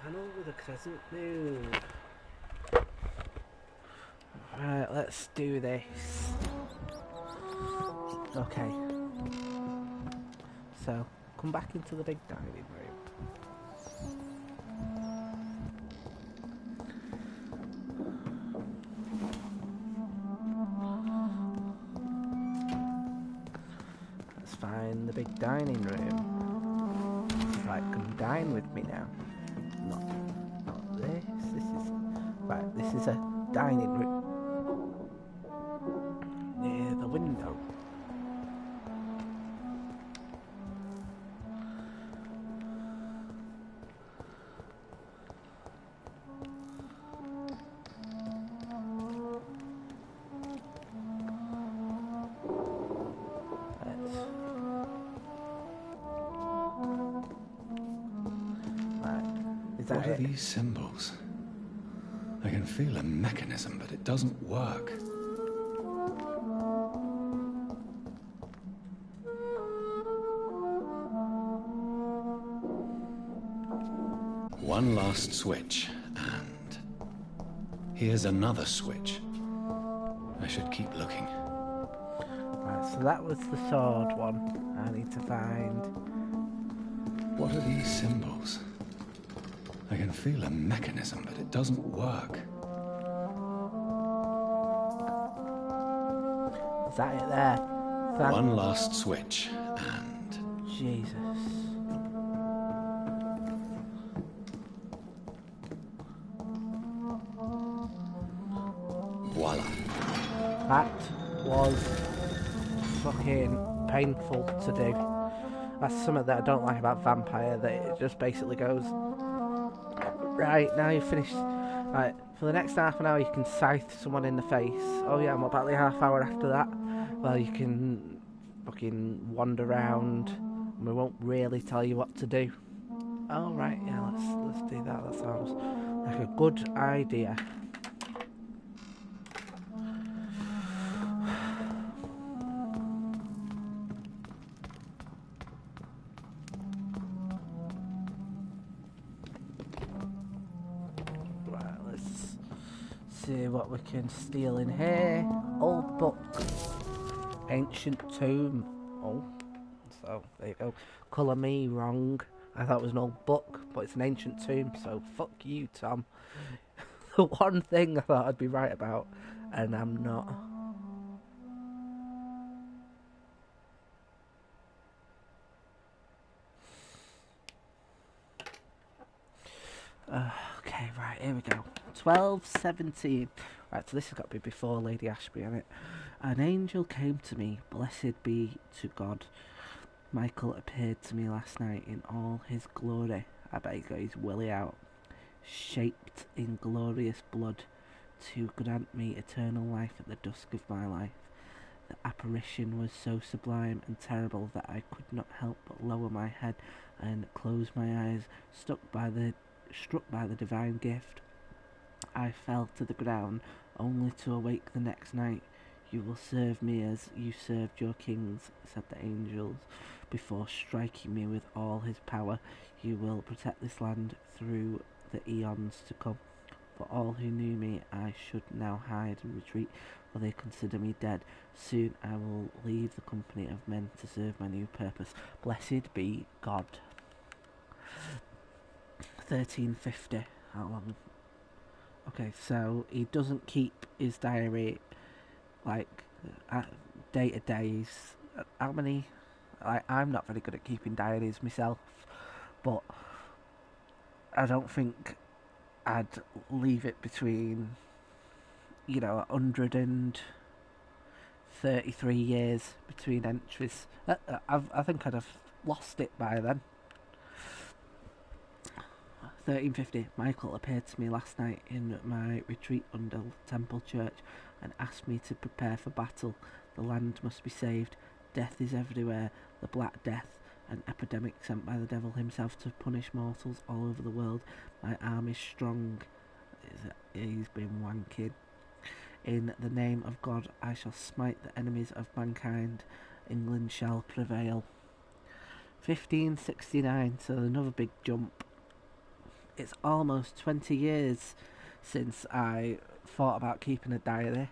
Panel with a crescent moon. Right, let's do this. Okay. So, come back into the big dining room. Let's find the big dining room. Right, come dine with me now. Not this. This is right. This is a dining room near the window. Is that What are it? these symbols? I can feel a mechanism, but it doesn't work. One last switch, and here's another switch. I should keep looking. Right, so that was the sword one. I need to find... What are these symbols? I can feel a mechanism, but it doesn't work. Is that it there? One last switch, and... Jesus. voila. That was fucking painful to do. That's something that I don't like about Vampyr, that it just basically goes, right, now you've finished. Right, for the next half an hour you can scythe someone in the face. Oh yeah, and what about the half hour after that? Well, you can fucking wander around and we won't really tell you what to do. Oh right, yeah, let's do that. That sounds like a good idea. See what we can steal in here. Old book. Ancient tomb. Oh, so there you go. Colour me wrong. I thought it was an old book, but it's an ancient tomb, so fuck you, Tom. The one thing I thought I'd be right about, and I'm not. Okay, right, here we go. 12:17. Right, so this has got to be before Lady Ashby, hasn't it? An angel came to me, blessed be to God. Michael appeared to me last night in all his glory. I bet he's got his willy out. Shaped in glorious blood, to grant me eternal life at the dusk of my life. The apparition was so sublime and terrible that I could not help but lower my head and close my eyes, struck by the divine gift. I fell to the ground, only to awake the next night. You will serve me as you served your kings, said the angels, before striking me with all his power. You will protect this land through the eons to come. For all who knew me, I should now hide and retreat, for they consider me dead. Soon I will leave the company of men to serve my new purpose. Blessed be God. 1350. How long? Okay, so he doesn't keep his diary like day to days. How many? I'm not very good at keeping diaries myself, but I don't think I'd leave it between 133 years between entries. I think I'd have lost it by then. 1350. Michael appeared to me last night in my retreat under Temple Church and asked me to prepare for battle. The land must be saved. Death is everywhere. The Black Death, an epidemic sent by the devil himself to punish mortals all over the world. My arm is strong. He's been wanking. In the name of God, I shall smite the enemies of mankind. England shall prevail. 1569, so another big jump. It's almost 20 years since I thought about keeping a diary.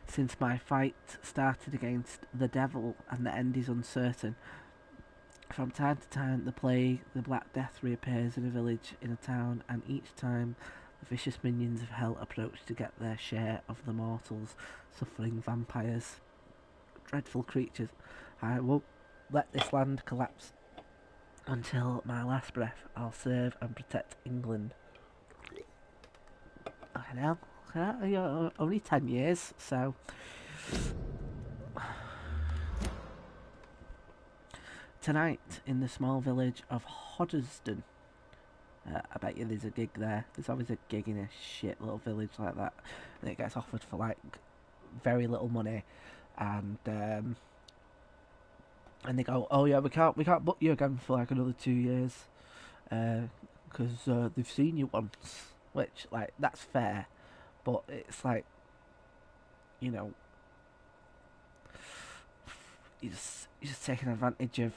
Since my fight started against the devil and the end is uncertain. From time to time the plague, the Black Death reappears in a village, in a town, and each time the vicious minions of hell approach to get their share of the mortals, suffering vampires. Dreadful creatures. I won't let this land collapse. Until my last breath, I'll serve and protect England. I know, only 10 years, so... Tonight, in the small village of Hoddesdon. I bet you there's a gig there. There's always a gig in a shit little village like that. And it gets offered for, very little money. And they go, oh yeah, we can't book you again for another 2 years. because they've seen you once, which, like, that's fair, but it's like, you know, you're just taking advantage of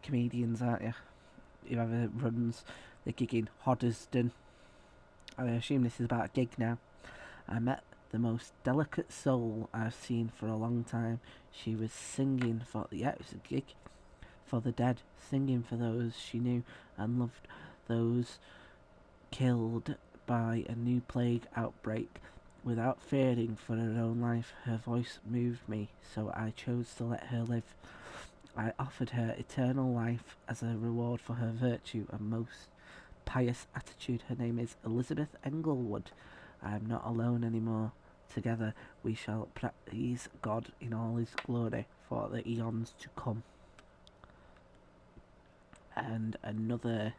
comedians, aren't you? Whoever runs the gig in Hoddesdon. I assume this is about a gig now. I met the most delicate soul I've seen for a long time. She was singing for, it was a gig for the dead, singing for those she knew and loved, those killed by a new plague outbreak. Without fearing for her own life, her voice moved me, so I chose to let her live. I offered her eternal life as a reward for her virtue and most pious attitude. Her name is Elizabeth Englewood. I am not alone anymore. Together we shall praise God in all his glory for the eons to come. And another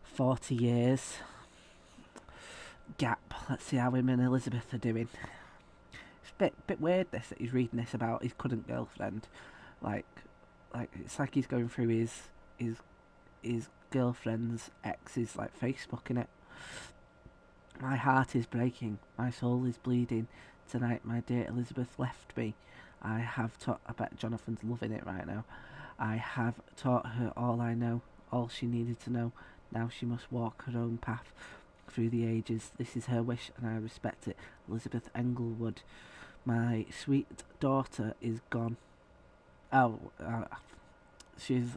40 years gap. Let's see how him and Elizabeth are doing. It's a bit weird this, that he's reading this about his current girlfriend. Like it's like he's going through his girlfriend's ex's like Facebook, innit? My heart is breaking, my soul is bleeding. Tonight my dear Elizabeth left me. I bet Jonathan's loving it right now. I have taught her all I know, all she needed to know. Now she must walk her own path through the ages. This is her wish and I respect it. Elizabeth Englewood. My sweet daughter is gone. She's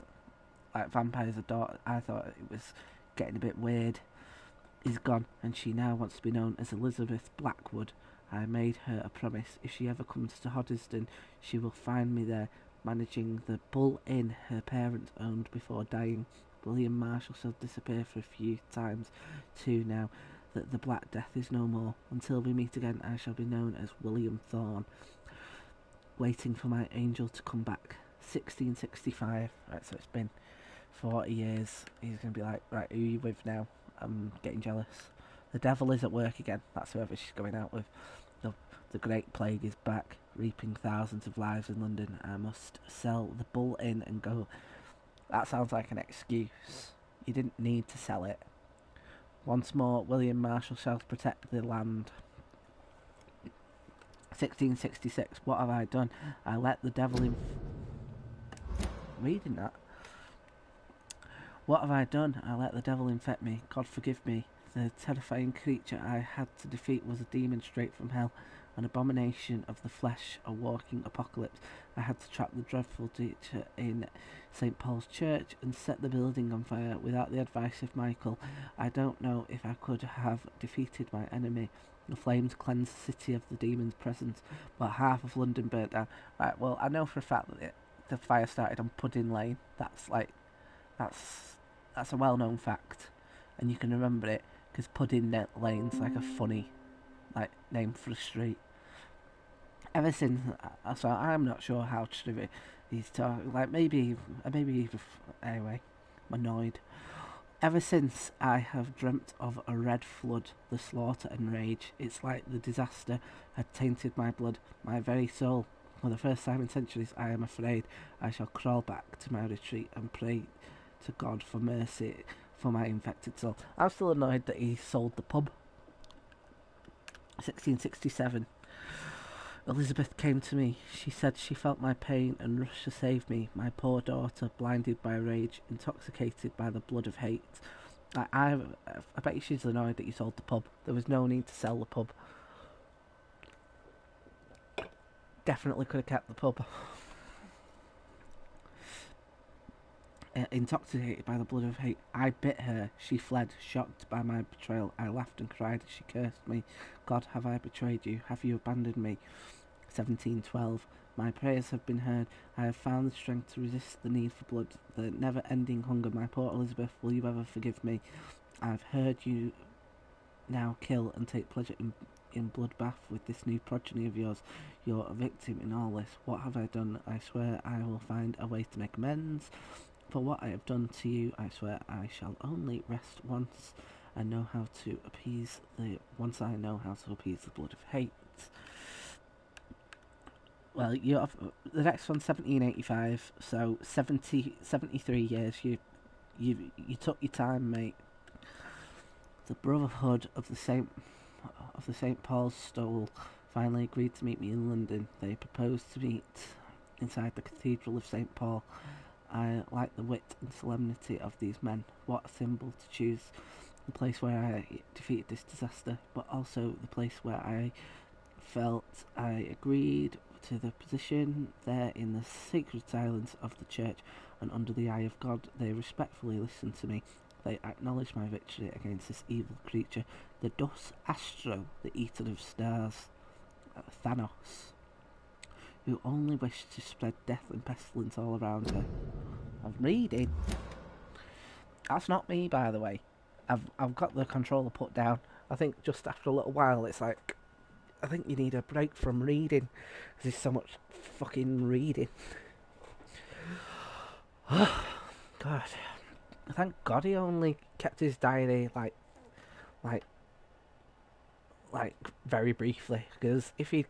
like Vampyr's a daughter. I thought it was getting a bit weird. Is gone, and she now wants to be known as Elizabeth Blackwood. I made her a promise. If she ever comes to Hoddesdon, she will find me there, managing the Bull Inn her parents owned before dying. William Marshall shall disappear for a few times, too, now that the Black Death is no more. Until we meet again, I shall be known as William Thorne, waiting for my angel to come back. 1665. Right, so it's been 40 years. He's going to be like, right, who are you with now? I'm getting jealous. The devil is at work again. That's whoever she's going out with. The Great Plague is back, reaping thousands of lives in London. I must sell the Bull Inn and go. That sounds like an excuse. You didn't need to sell it. Once more, William Marshall shall protect the land. 1666. What have I done? I let the devil in. Reading that. What have I done? I let the devil infect me. God forgive me. The terrifying creature I had to defeat was a demon straight from hell, an abomination of the flesh, a walking apocalypse. I had to trap the dreadful teacher in St. Paul's Church and set the building on fire. Without the advice of Michael, I don't know if I could have defeated my enemy. The flames cleansed the city of the demon's presence, but half of London burnt down. Right, well, I know for a fact that the fire started on Pudding Lane. That's a well-known fact, and you can remember it because Pudding Lane's like a funny, like, name for a street. Ever since, so I'm not sure how true he's talking. Like maybe anyway, I'm annoyed. Ever since I have dreamt of a red flood, the slaughter and rage. It's like the disaster had tainted my blood, my very soul. For the first time in centuries, I am afraid I shall crawl back to my retreat and pray to God for mercy for my infected soul. I'm still annoyed that he sold the pub. 1667. Elizabeth came to me. She said she felt my pain and rushed to save me. My poor daughter, blinded by rage, intoxicated by the blood of hate. I bet she's annoyed that you sold the pub. There was no need to sell the pub. Definitely could have kept the pub. Intoxicated by the blood of hate, I bit her. She fled, shocked by my betrayal. I laughed and cried as she cursed me. God, have I betrayed you? Have you abandoned me? 1712. My prayers have been heard. I have found the strength to resist the need for blood, the never-ending hunger. My poor Elizabeth, will you ever forgive me? I've heard you now kill and take pleasure in bloodbath with this new progeny of yours. You're a victim in all this. What have I done? I swear I will find a way to make amends. For what I have done to you, I swear I shall only rest once. I know how to appease once I know how to appease the blood of hate. Well, the next one's 1785, so 73 years. You took your time, mate. The Brotherhood of the St. Paul's Stole finally agreed to meet me in London. They proposed to meet inside the Cathedral of St. Paul. I like the wit and solemnity of these men. What a symbol to choose the place where I defeated this disaster, but also the place where I felt I agreed to the position there in the sacred silence of the church, and under the eye of God they respectfully listened to me. They acknowledged my victory against this evil creature, the Dus Astro, the eater of stars, Thanos, who only wished to spread death and pestilence all around her. I'm reading. That's not me, by the way. I've got the controller put down. I think just after a little while, it's like, I think you need a break from reading. There's so much fucking reading. God. Thank God he only kept his diary like very briefly. Because if it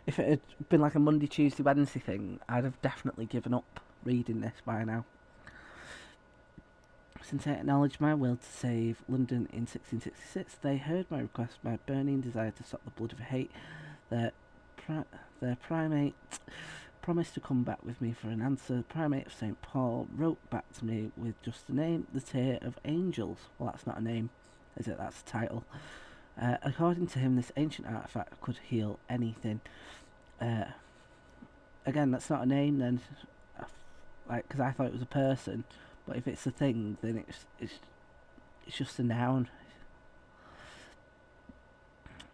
had been like a Monday, Tuesday, Wednesday thing, I'd have definitely given up reading this by now. Since I acknowledged my will to save London in 1666, they heard my request, my burning desire to stop the blood of hate. Their primate promised to come back with me for an answer. The primate of St. Paul wrote back to me with just the name, the Tear of Angels. Well, that's not a name, is it? That's a title. According to him, this ancient artifact could heal anything. Again, that's not a name then, like, because I thought it was a person. But if it's a thing, then it's just a noun,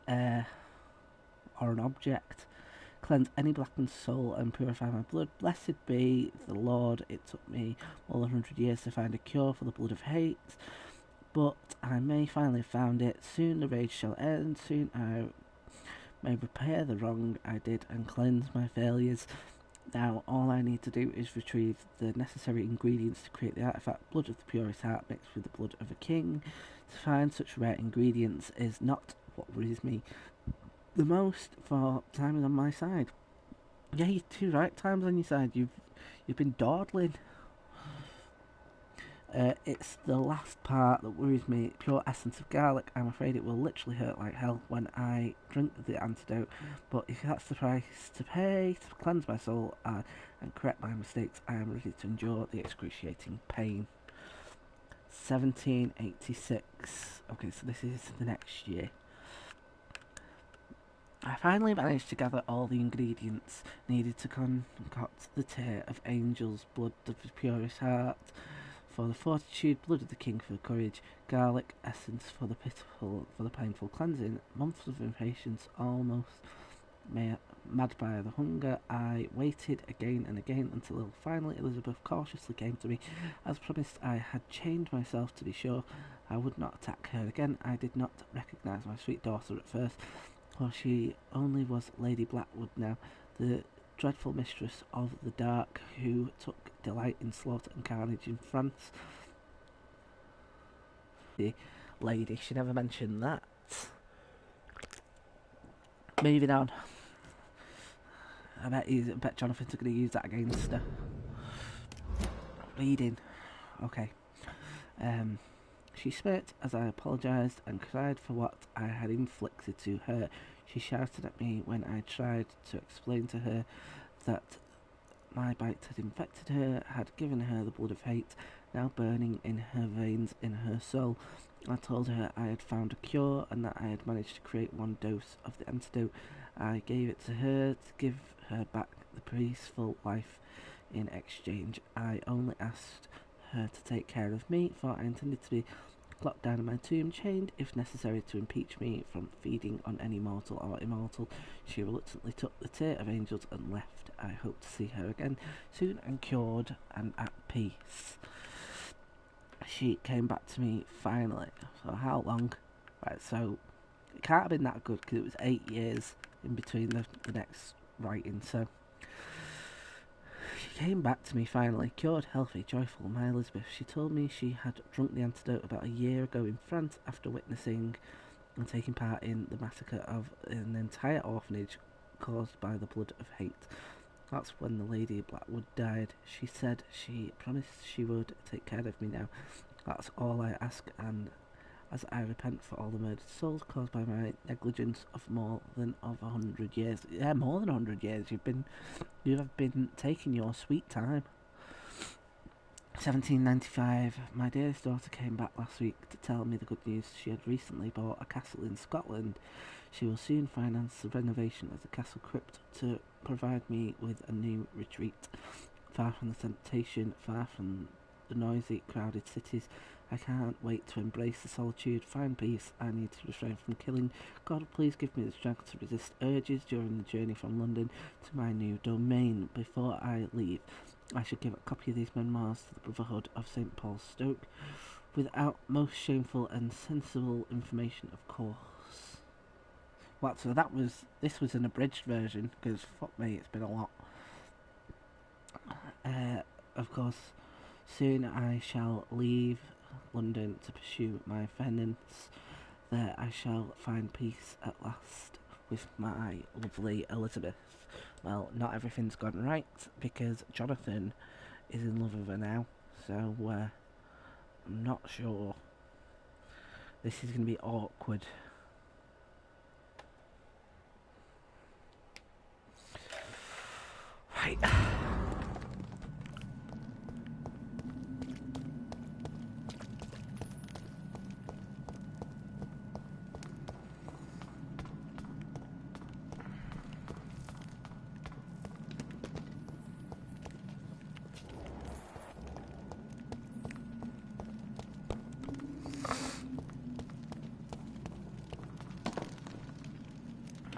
or an object. Cleanse any blackened soul and purify my blood. Blessed be the Lord. It took me more than 100 years to find a cure for the blood of hate, but I may finally have found it. Soon the rage shall end. Soon I may repair the wrong I did and cleanse my failures. Now all I need to do is retrieve the necessary ingredients to create the artifact. Blood of the purest heart mixed with the blood of a king. To find such rare ingredients is not what worries me the most, for time is on my side. Yeah, you're too right, time's on your side. You've been dawdling. It's the last part that worries me. Pure essence of garlic. I'm afraid it will literally hurt like hell when I drink the antidote. But if that's the price to pay to cleanse my soul and correct my mistakes, I am ready to endure the excruciating pain. 1786. Okay, so this is the next year. I finally managed to gather all the ingredients needed to concoct the Tear of Angels, blood of the purest heart for the fortitude, blood of the king for courage, garlic essence for the painful cleansing, months of impatience, almost mad by the hunger. I waited again and again until finally Elizabeth cautiously came to me. As promised, I had chained myself to be sure I would not attack her again. I did not recognise my sweet daughter at first, for she only was Lady Blackwood now, the dreadful mistress of the dark, who took delight in slaughter and carnage in France. The lady, she never mentioned that. Moving on. I bet Jonathan's going to use that against her. Reading. Okay. She smirked as I apologised and cried for what I had inflicted to her. She shouted at me when I tried to explain to her that my bite had infected her, had given her the blood of hate, now burning in her veins, in her soul. I told her I had found a cure and that I had managed to create one dose of the antidote. I gave it to her to give her back the peaceful life. In exchange, I only asked her to take care of me, for I intended to be locked down in my tomb, chained if necessary to impeach me from feeding on any mortal or immortal. She reluctantly took the Tear of Angels and left. I hope to see her again soon and cured and at peace. She came back to me finally. So how long? Right, so it can't have been that good because it was 8 years in between the next writing, so she came back to me finally, cured, healthy, joyful, my Elizabeth. She told me she had drunk the antidote about a year ago in France after witnessing and taking part in the massacre of an entire orphanage caused by the blood of hate. That's when the Lady Blackwood died. She said she promised she would take care of me now. That's all I ask, and as I repent for all the murdered souls caused by my negligence of more than 100 years. Yeah, more than 100 years. You have been taking your sweet time. 1795. My dearest daughter came back last week to tell me the good news. She had recently bought a castle in Scotland. She will soon finance the renovation of the castle crypt to provide me with a new retreat. Far from the temptation, far from the noisy, crowded cities. I can't wait to embrace the solitude, find peace. I need to refrain from killing. God, please give me the strength to resist urges during the journey from London to my new domain. Before I leave, I should give a copy of these memoirs to the Brotherhood of St. Paul's Stoke, without most shameful and sensible information, of course. What? So this was an abridged version, because fuck me, it's been a lot. Of course, soon I shall leave London to pursue my penance. There I shall find peace at last with my lovely Elizabeth. Well, not everything's gone right, because Jonathan is in love with her now, so I'm not sure. This is going to be awkward. Right.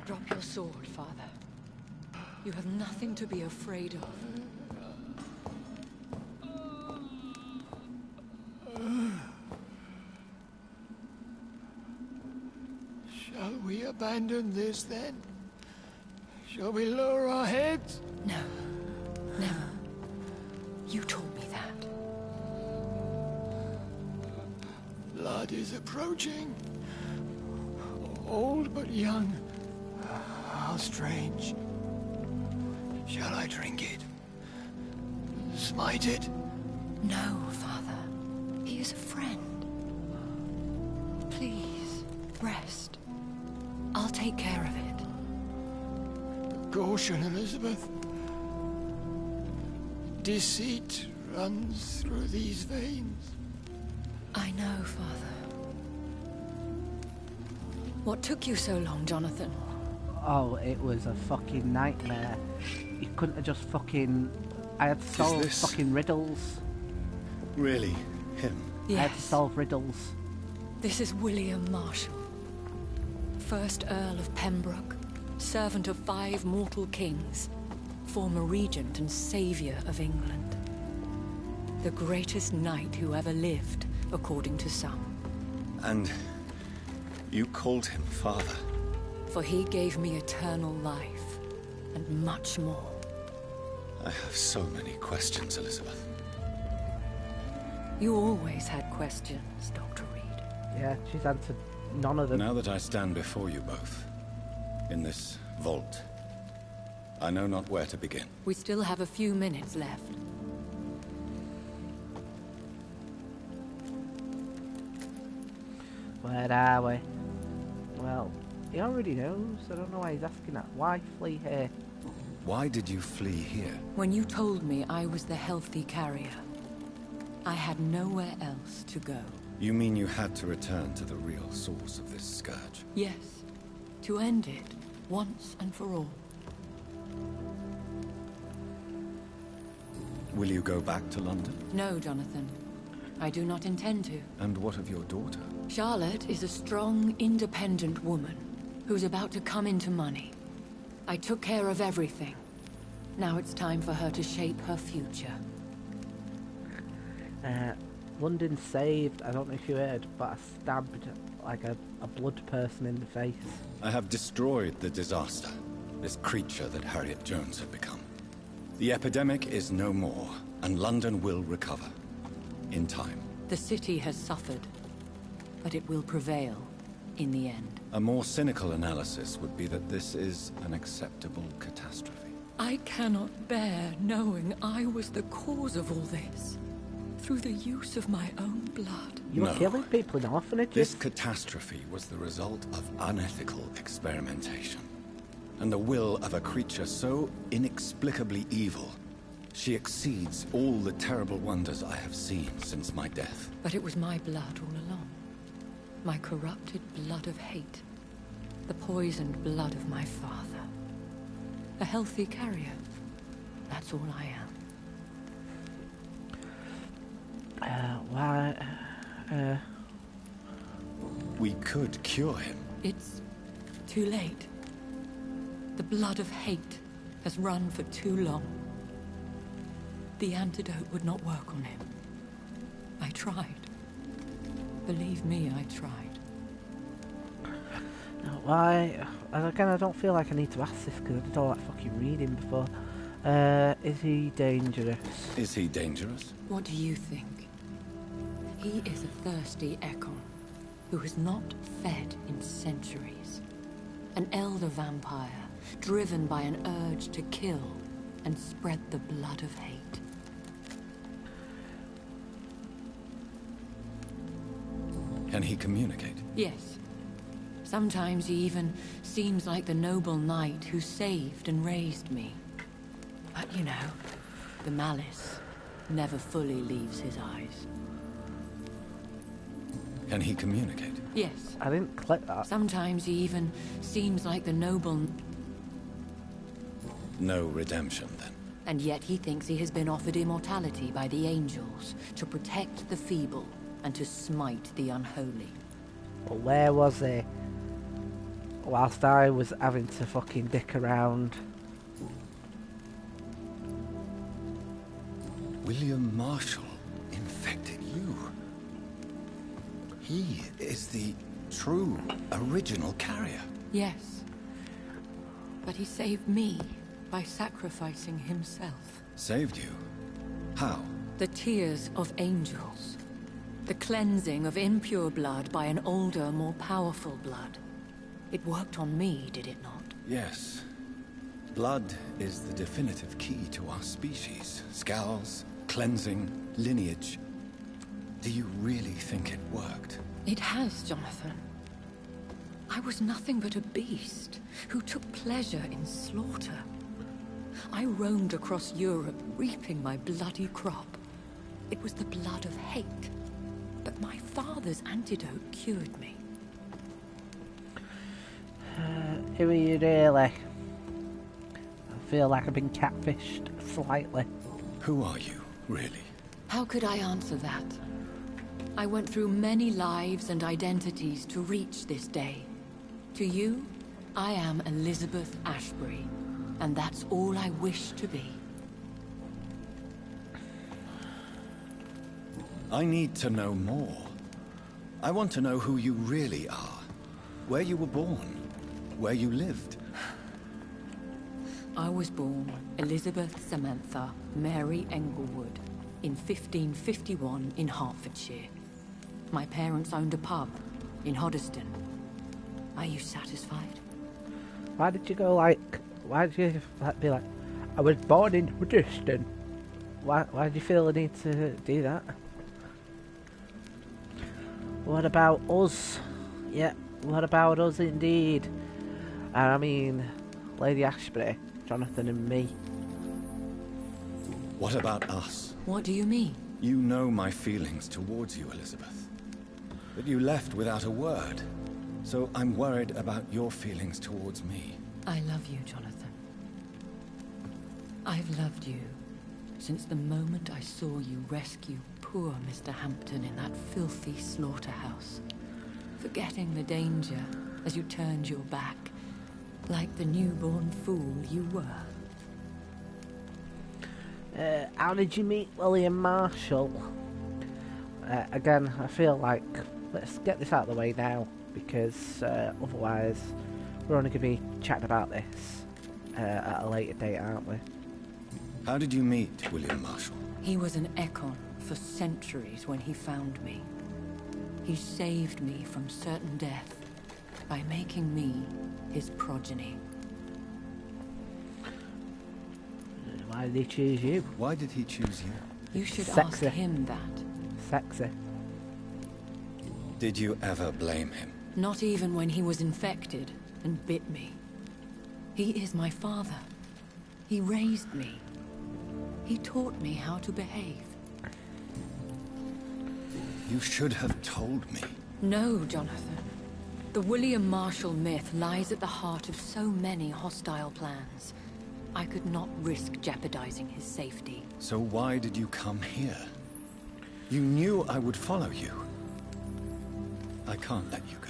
Drop your sword, Father. You have nothing to be afraid of. Shall we abandon this then? Shall we lower our heads? No. Never. You told me that. Blood is approaching. Old but young. How strange. Shall I drink it? Smite it? No, Father. He is a friend. Please, rest. I'll take care of it. Caution, Elizabeth. Deceit runs through these veins. I know, Father. What took you so long, Jonathan? Oh, it was a fucking nightmare. You couldn't have just fucking... I had to solve fucking riddles. Really? Him? Yes. I had to solve riddles. This is William Marshall, 1st Earl of Pembroke, servant of 5 mortal kings, former regent and saviour of England. The greatest knight who ever lived, according to some. And you called him father? For he gave me eternal life, and much more. I have so many questions, Elizabeth. You always had questions, Dr. Reed. Yeah, she's answered none of them. Now that I stand before you both, in this vault, I know not where to begin. We still have a few minutes left. Where are we? Well, he already knows. I don't know why he's asking that. Why flee here? Why did you flee here? When you told me I was the healthy carrier, I had nowhere else to go. You mean you had to return to the real source of this scourge? Yes, to end it, once and for all. Will you go back to London? No, Jonathan. I do not intend to. And what of your daughter? Charlotte is a strong, independent woman who's about to come into money. I took care of everything. Now it's time for her to shape her future. London saved. I don't know if you heard, but I stabbed like a blood person in the face. I have destroyed the disaster, this creature that Harriet Jones had become. The epidemic is no more, and London will recover. In time. The city has suffered, but it will prevail in the end. A more cynical analysis would be that this is an acceptable catastrophe. I cannot bear knowing I was the cause of all this. Through the use of my own blood. You were No. killing people in orphanages. This catastrophe was the result of unethical experimentation. And the will of a creature so inexplicably evil, she exceeds all the terrible wonders I have seen since my death. But it was my blood all along. My corrupted blood of hate. The poisoned blood of my father. A healthy carrier. That's all I am. We could cure him. It's too late. The blood of hate has run for too long. The antidote would not work on him. I tried. Believe me, I tried. Why? Again, I don't feel like I need to ask this because I did all that fucking reading before. Is he dangerous? Is he dangerous? What do you think? He is a thirsty Ekon who has not fed in centuries. An elder vampire, driven by an urge to kill and spread the blood of hate. Can he communicate? Yes. Sometimes he even seems like the noble knight who saved and raised me. But you know, the malice never fully leaves his eyes. Can he communicate? Yes. I didn't click that. Sometimes he even seems like the noble... No redemption, then. And yet he thinks he has been offered immortality by the angels to protect the feeble and to smite the unholy. Well, where was he? Whilst I was having to fucking dick around. William Marshall infected you. He is the true, original carrier. Yes. But he saved me by sacrificing himself. Saved you? How? The tears of angels. The cleansing of impure blood by an older, more powerful blood. It worked on me, did it not? Yes. Blood is the definitive key to our species. Scowls, cleansing, lineage. Do you really think it worked? It has, Jonathan. I was nothing but a beast who took pleasure in slaughter. I roamed across Europe, reaping my bloody crop. It was the blood of hate. But my father's antidote cured me. Who are you really? I feel like I've been catfished slightly. Who are you, really? How could I answer that? I went through many lives and identities to reach this day. To you, I am Elizabeth Ashbury, and that's all I wish to be. I need to know more. I want to know who you really are. Where you were born. Where you lived. I was born Elizabeth Samantha Mary Englewood in 1551 in Hertfordshire. My parents owned a pub in Hoddesdon. Are you satisfied? Why did you go like... Why did you be like... I was born in Hoddesdon. Why did you feel the need to do that? What about us? Yeah, what about us indeed? I mean, Lady Ashbury, Jonathan and me. What about us? What do you mean? You know my feelings towards you, Elizabeth. But you left without a word. So I'm worried about your feelings towards me. I love you, Jonathan. I've loved you since the moment I saw you rescue poor Mr. Hampton in that filthy slaughterhouse. Forgetting the danger as you turned your back, like the newborn fool you were. How did you meet William Marshall? Again, I feel like let's get this out of the way now, because otherwise we're only going to be chatting about this at a later date, aren't we? How did you meet William Marshall? He was an Ekon for centuries when he found me. He saved me from certain death by making me his progeny. Why did he choose you? Why did he choose you? You should Sexy. ask him that. Sexy. Did you ever blame him? Not even when he was infected and bit me. He is my father. He raised me. He taught me how to behave. You should have told me. No, Jonathan. The William Marshall myth lies at the heart of so many hostile plans. I could not risk jeopardizing his safety. So why did you come here? You knew I would follow you. I can't let you go.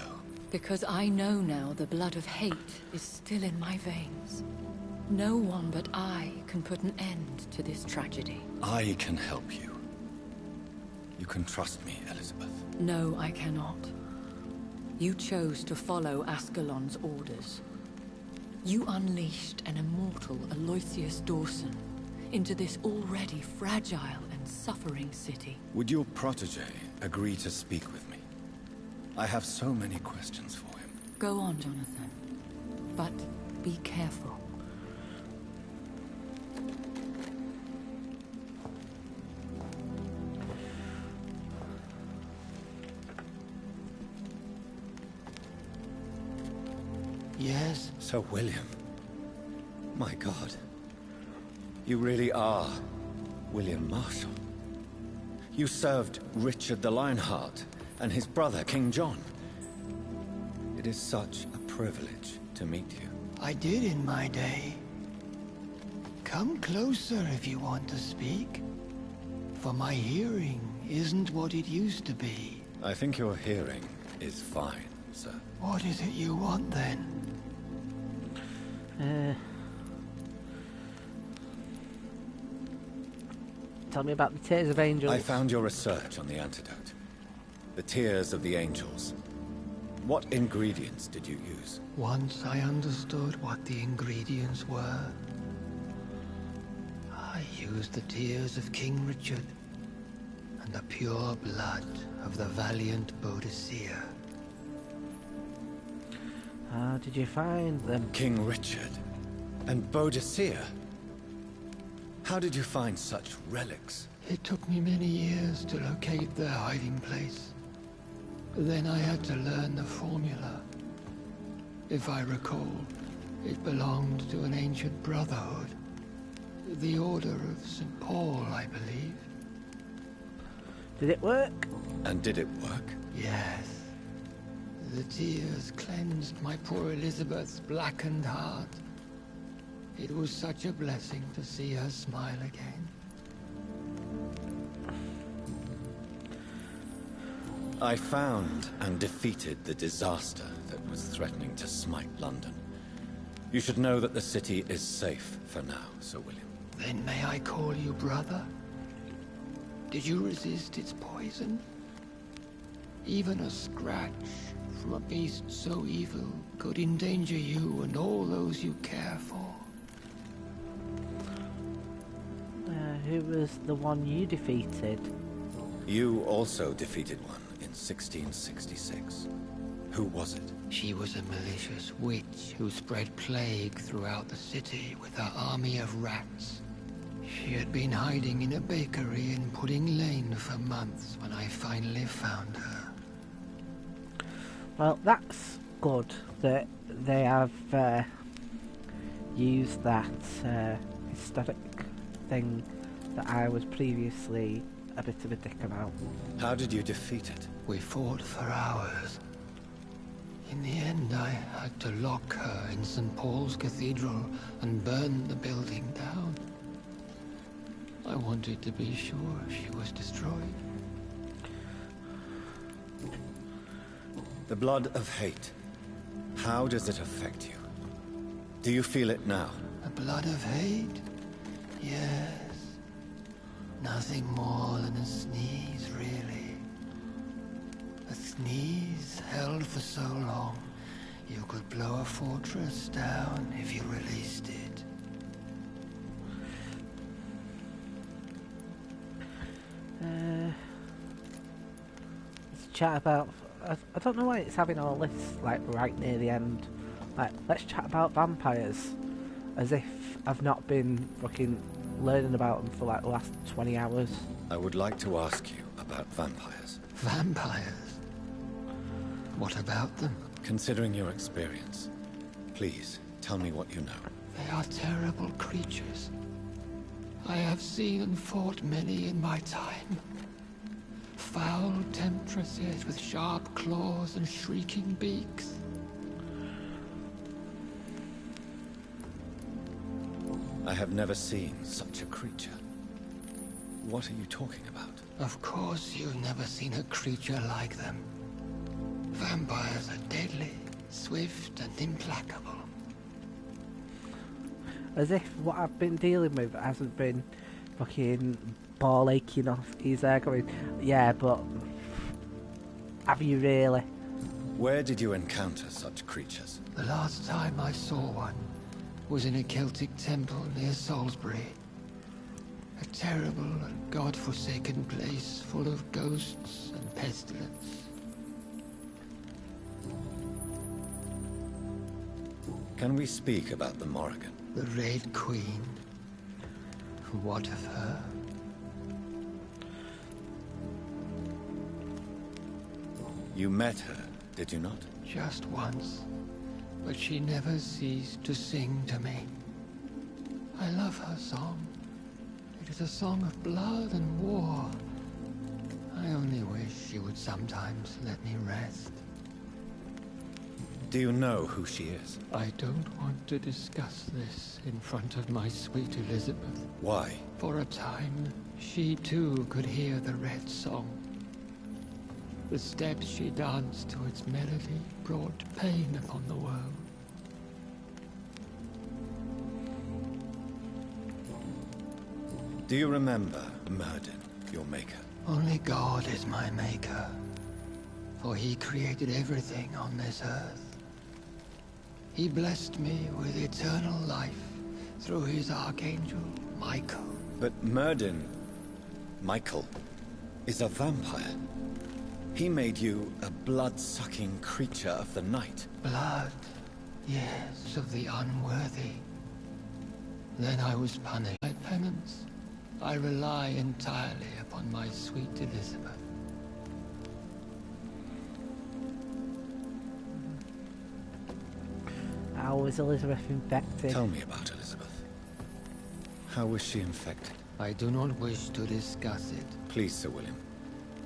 Because I know now the blood of hate is still in my veins. No one but I can put an end to this tragedy. I can help you. You can trust me, Elizabeth. No, I cannot. You chose to follow Ascalon's orders. You unleashed an immortal Aloysius Dawson into this already fragile and suffering city. Would your protege agree to speak with me? I have so many questions for him. Go on, Jonathan. But be careful. Yes? Sir William. My God. You really are William Marshall. You served Richard the Lionheart and his brother, King John. It is such a privilege to meet you. I did in my day. Come closer if you want to speak. For my hearing isn't what it used to be. I think your hearing is fine, sir. What is it you want then? Tell me about the Tears of Angels. I found your research on the antidote. The Tears of the Angels. What ingredients did you use? Once I understood what the ingredients were, I used the tears of King Richard and the pure blood of the valiant Boadicea. How did you find them? King Richard and Boadicea? How did you find such relics? It took me many years to locate their hiding place. Then I had to learn the formula. If I recall, it belonged to an ancient brotherhood. The Order of St. Paul, I believe. Did it work? And did it work? Yes. The tears cleansed my poor Elizabeth's blackened heart. It was such a blessing to see her smile again. I found and defeated the disaster that was threatening to smite London. You should know that the city is safe for now, Sir William. Then may I call you brother? Did you resist its poison? Even a scratch from a beast so evil could endanger you and all those you care for. Who was the one you defeated? You also defeated one in 1666. Who was it? She was a malicious witch who spread plague throughout the city with her army of rats. She had been hiding in a bakery in Pudding Lane for months when I finally found her. Well, that's good that they have used that historic thing that I was previously a bit of a dick about. How did you defeat it? We fought for hours. In the end, I had to lock her in St. Paul's Cathedral and burn the building down. I wanted to be sure she was destroyed. The blood of hate. How does it affect you? Do you feel it now? The blood of hate? Yes. Nothing more than a sneeze, really. A sneeze held for so long, you could blow a fortress down if you released it. Let's chat about... I don't know why it's having all this, like, right near the end. Like, let's chat about vampires. As if I've not been fucking learning about them for like the last 20 hours. I would like to ask you about vampires. Vampires? What about them? Considering your experience, please tell me what you know. They are terrible creatures. I have seen and fought many in my time. Foul temptresses with sharp claws and shrieking beaks. I have never seen such a creature. What are you talking about? Of course you've never seen a creature like them. Vampires are deadly, swift and implacable. As if what I've been dealing with hasn't been fucking ball aching off. He's there going, yeah, but have you really? Where did you encounter such creatures? The last time I saw one was in a Celtic temple near Salisbury. A terrible and god-forsaken place full of ghosts and pestilence. Can we speak about the Morrigan? The Red Queen. What of her? You met her, did you not? Just once. But she never ceased to sing to me. I love her song. It is a song of blood and war. I only wish she would sometimes let me rest. Do you know who she is? I don't want to discuss this in front of my sweet Elizabeth. Why? For a time, she too could hear the Red Song. The steps she danced to its melody brought pain upon the world. Do you remember Myrddin, your maker? Only God is my maker, for he created everything on this earth. He blessed me with eternal life through his archangel, Michael. But Myrddin, Michael, is a vampire. He made you a blood-sucking creature of the night. Blood, yes, of the unworthy. Then I was punished. My penance, I rely entirely upon my sweet Elizabeth. How was Elizabeth infected? Tell me about Elizabeth. How was she infected? I do not wish to discuss it. Please, Sir William.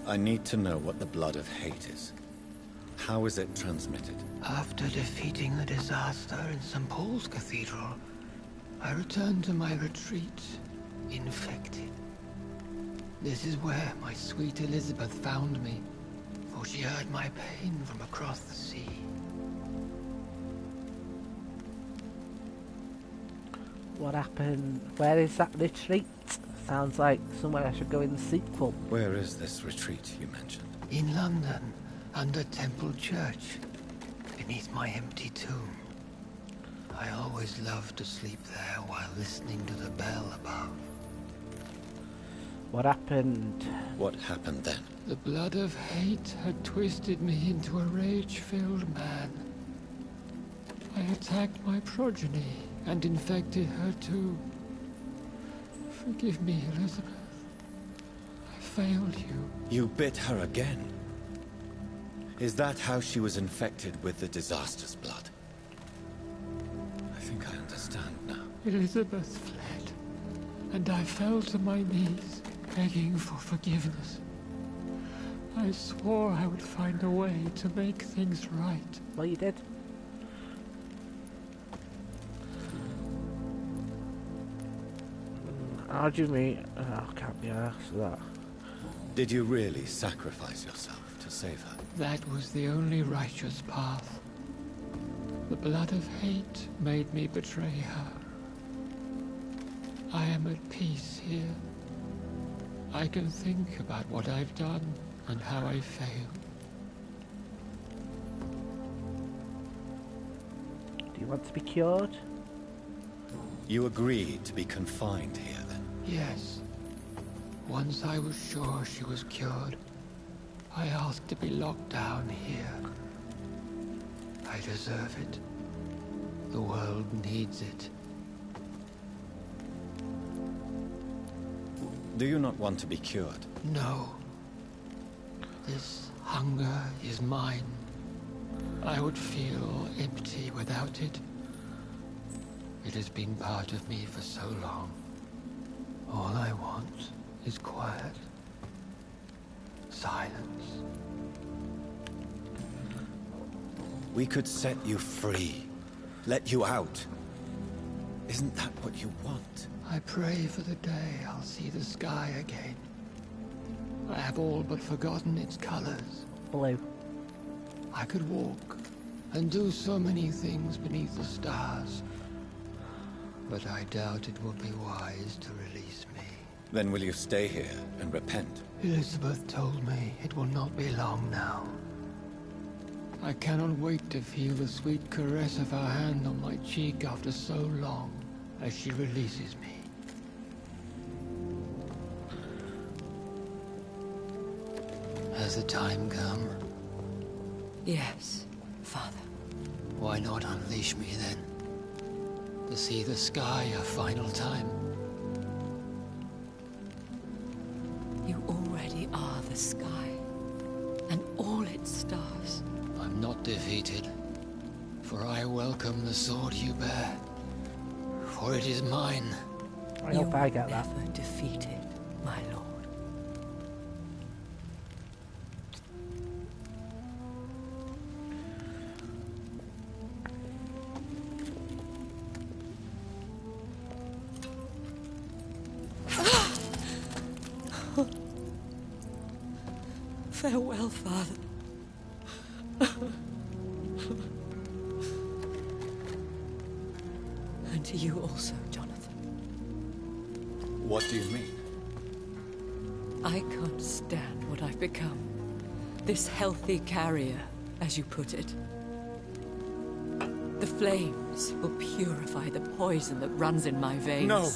I need to know what the blood of hate is. How is it transmitted? After defeating the disaster in St. Paul's Cathedral, I returned to my retreat, infected. This is where my sweet Elizabeth found me, for she heard my pain from across the sea. What happened? Where is that retreat? Sounds like somewhere I should go in the sequel. Where is this retreat you mentioned? In London, under Temple Church, beneath my empty tomb. I always loved to sleep there while listening to the bell above. What happened? What happened then? The blood of hate had twisted me into a rage-filled man. I attacked my progeny and infected her too. Forgive me, Elizabeth. I failed you. You bit her again. Is that how she was infected with the disaster's blood? I think I understand now. Elizabeth fled, and I fell to my knees, begging for forgiveness. I swore I would find a way to make things right. Well, you did. How do you mean? Oh, I can't be asked that. Did you really sacrifice yourself to save her? That was the only righteous path. The blood of hate made me betray her. I am at peace here. I can think about what I've done and how I failed. Do you want to be cured? You agreed to be confined here then? Yes. Once I was sure she was cured, I asked to be locked down here. I deserve it. The world needs it. Do you not want to be cured? No. This hunger is mine. I would feel empty without it. It has been part of me for so long. All I want is quiet. Silence. We could set you free. Let you out. Isn't that what you want? I pray for the day I'll see the sky again. I have all but forgotten its colors. Blue. I could walk and do so many things beneath the stars. But I doubt it will be wise to release me. Then will you stay here and repent? Elizabeth told me it will not be long now. I cannot wait to feel the sweet caress of her hand on my cheek after so long, as she releases me. Has the time come? Yes, Father. Why not unleash me then? To see the sky a final time? You already are the sky, and all its stars. I'm not defeated, for I welcome the sword you bear, for it is mine. I hope I get that. Never defeated, my lord. Farewell, Father. And to you also, Jonathan. What do you mean? I can't stand what I've become. This healthy carrier, as you put it. The flames will purify the poison that runs in my veins. No!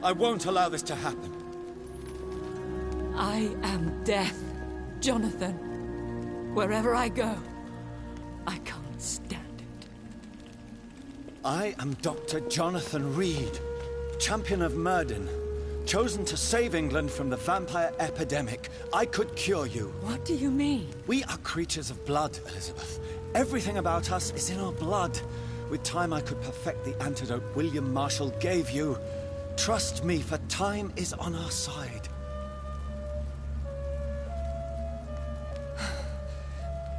I won't allow this to happen. I am death, Jonathan. Wherever I go, I can't stand it. I am Dr. Jonathan Reed, champion of Myrden, chosen to save England from the vampire epidemic. I could cure you. What do you mean? We are creatures of blood, Elizabeth. Everything about us is in our blood. With time, I could perfect the antidote William Marshall gave you. Trust me, for time is on our side.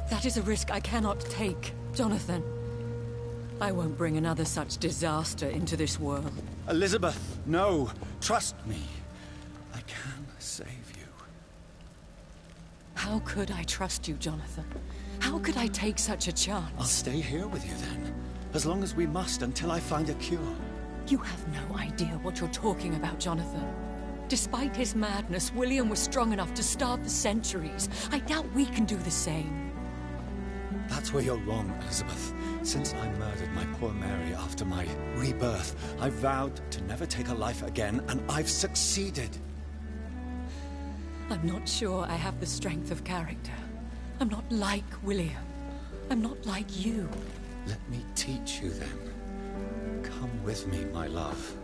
That is a risk I cannot take, Jonathan. I won't bring another such disaster into this world. Elizabeth, no. Trust me. I can save you. How could I trust you, Jonathan? How could I take such a chance? I'll stay here with you then. As long as we must, until I find a cure. You have no idea what you're talking about, Jonathan. Despite his madness, William was strong enough to start the centuries. I doubt we can do the same. That's where you're wrong, Elizabeth. Since I murdered my poor Mary after my rebirth, I vowed to never take a life again, and I've succeeded. I'm not sure I have the strength of character. I'm not like William. I'm not like you. Let me teach you then. Come with me, my love.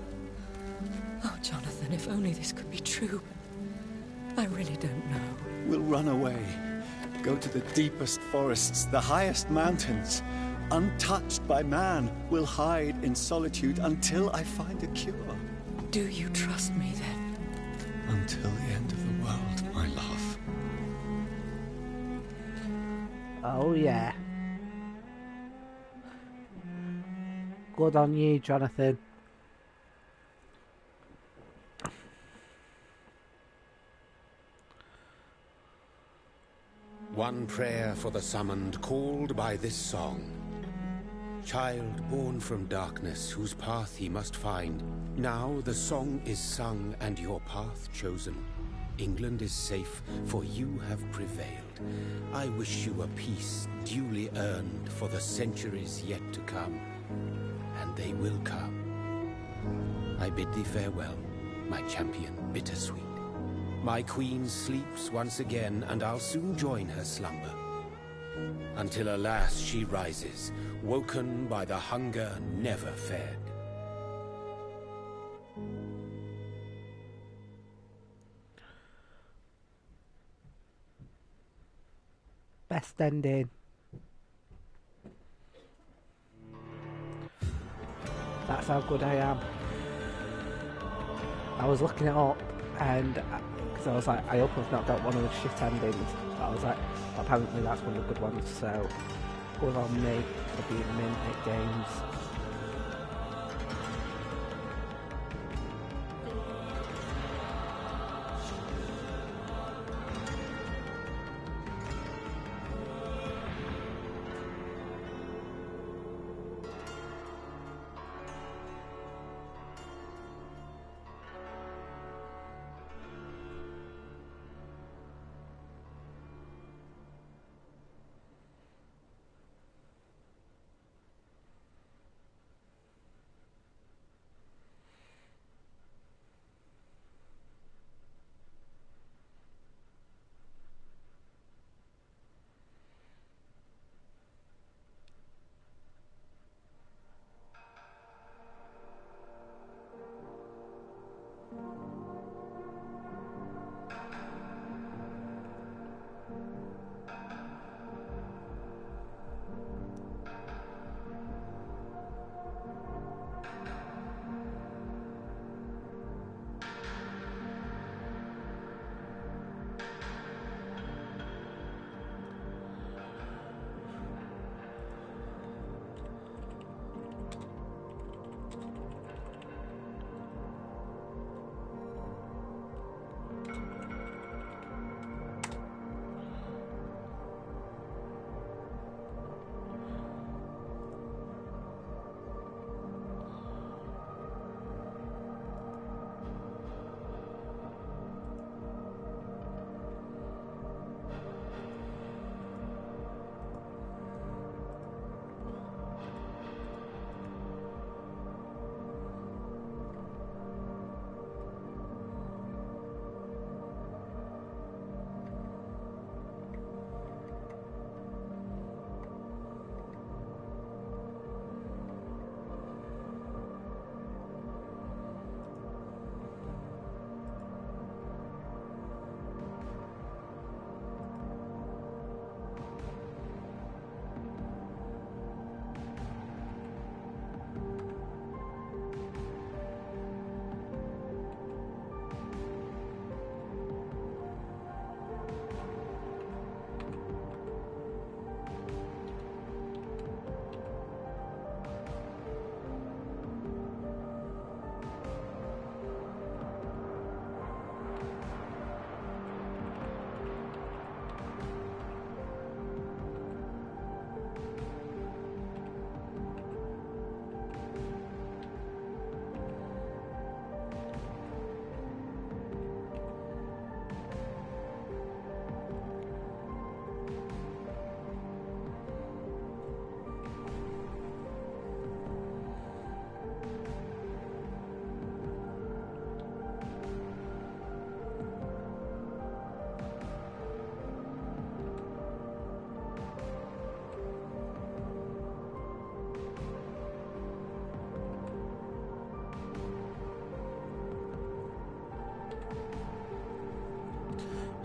Oh, Jonathan, if only this could be true. I really don't know. We'll run away. Go to the deepest forests, the highest mountains. Untouched by man, we'll hide in solitude until I find a cure. Do you trust me then? Until the end of the world, my love. Oh yeah. Good on you, Jonathan. One prayer for the summoned, called by this song. Child born from darkness, whose path he must find. Now the song is sung and your path chosen. England is safe, for you have prevailed. I wish you a peace duly earned for the centuries yet to come. And they will come. I bid thee farewell, my champion bittersweet. My queen sleeps once again, and I'll soon join her slumber. Until alas she rises, woken by the hunger never fed. best ending. That's how good I am. I was looking it up, and because I was like, I hope I've not got one of the shit endings. But I was like, apparently that's one of the good ones. So good on me for being mint at games.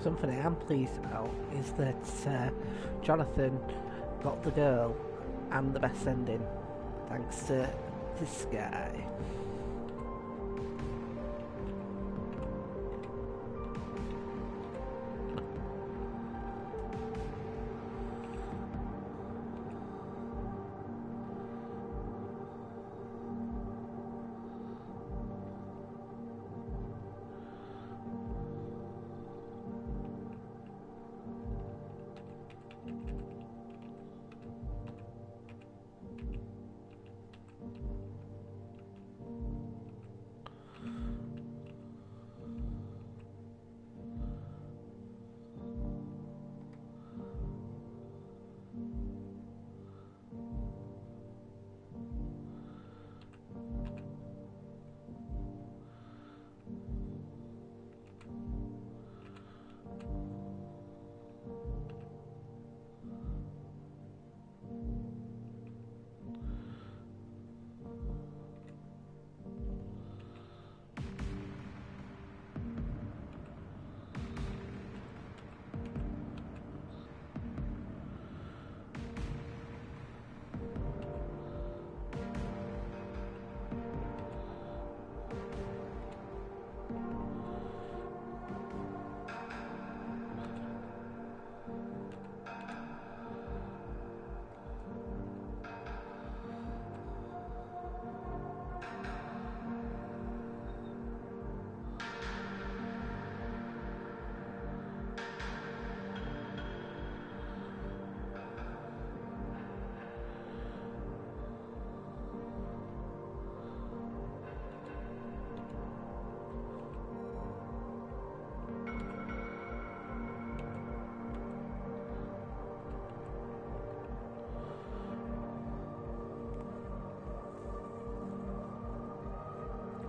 Something I am pleased about is that Jonathan got the girl and the best ending thanks to this guy.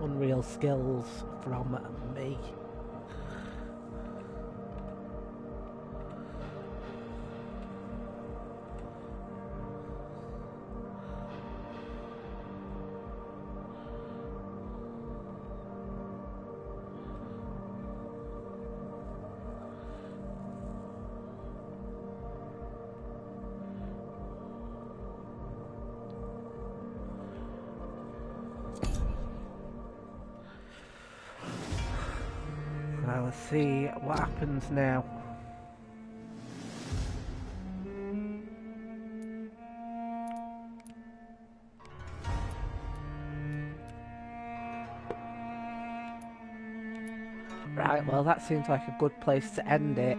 unreal skills from me. Now let's see what happens now. Right, well that seems like a good place to end it.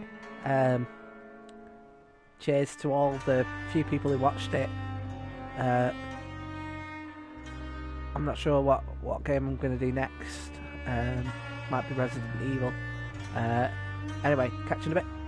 Cheers to all the few people who watched it. I'm not sure what game I'm going to do next. Might be Resident Evil. Anyway, catch you in a bit.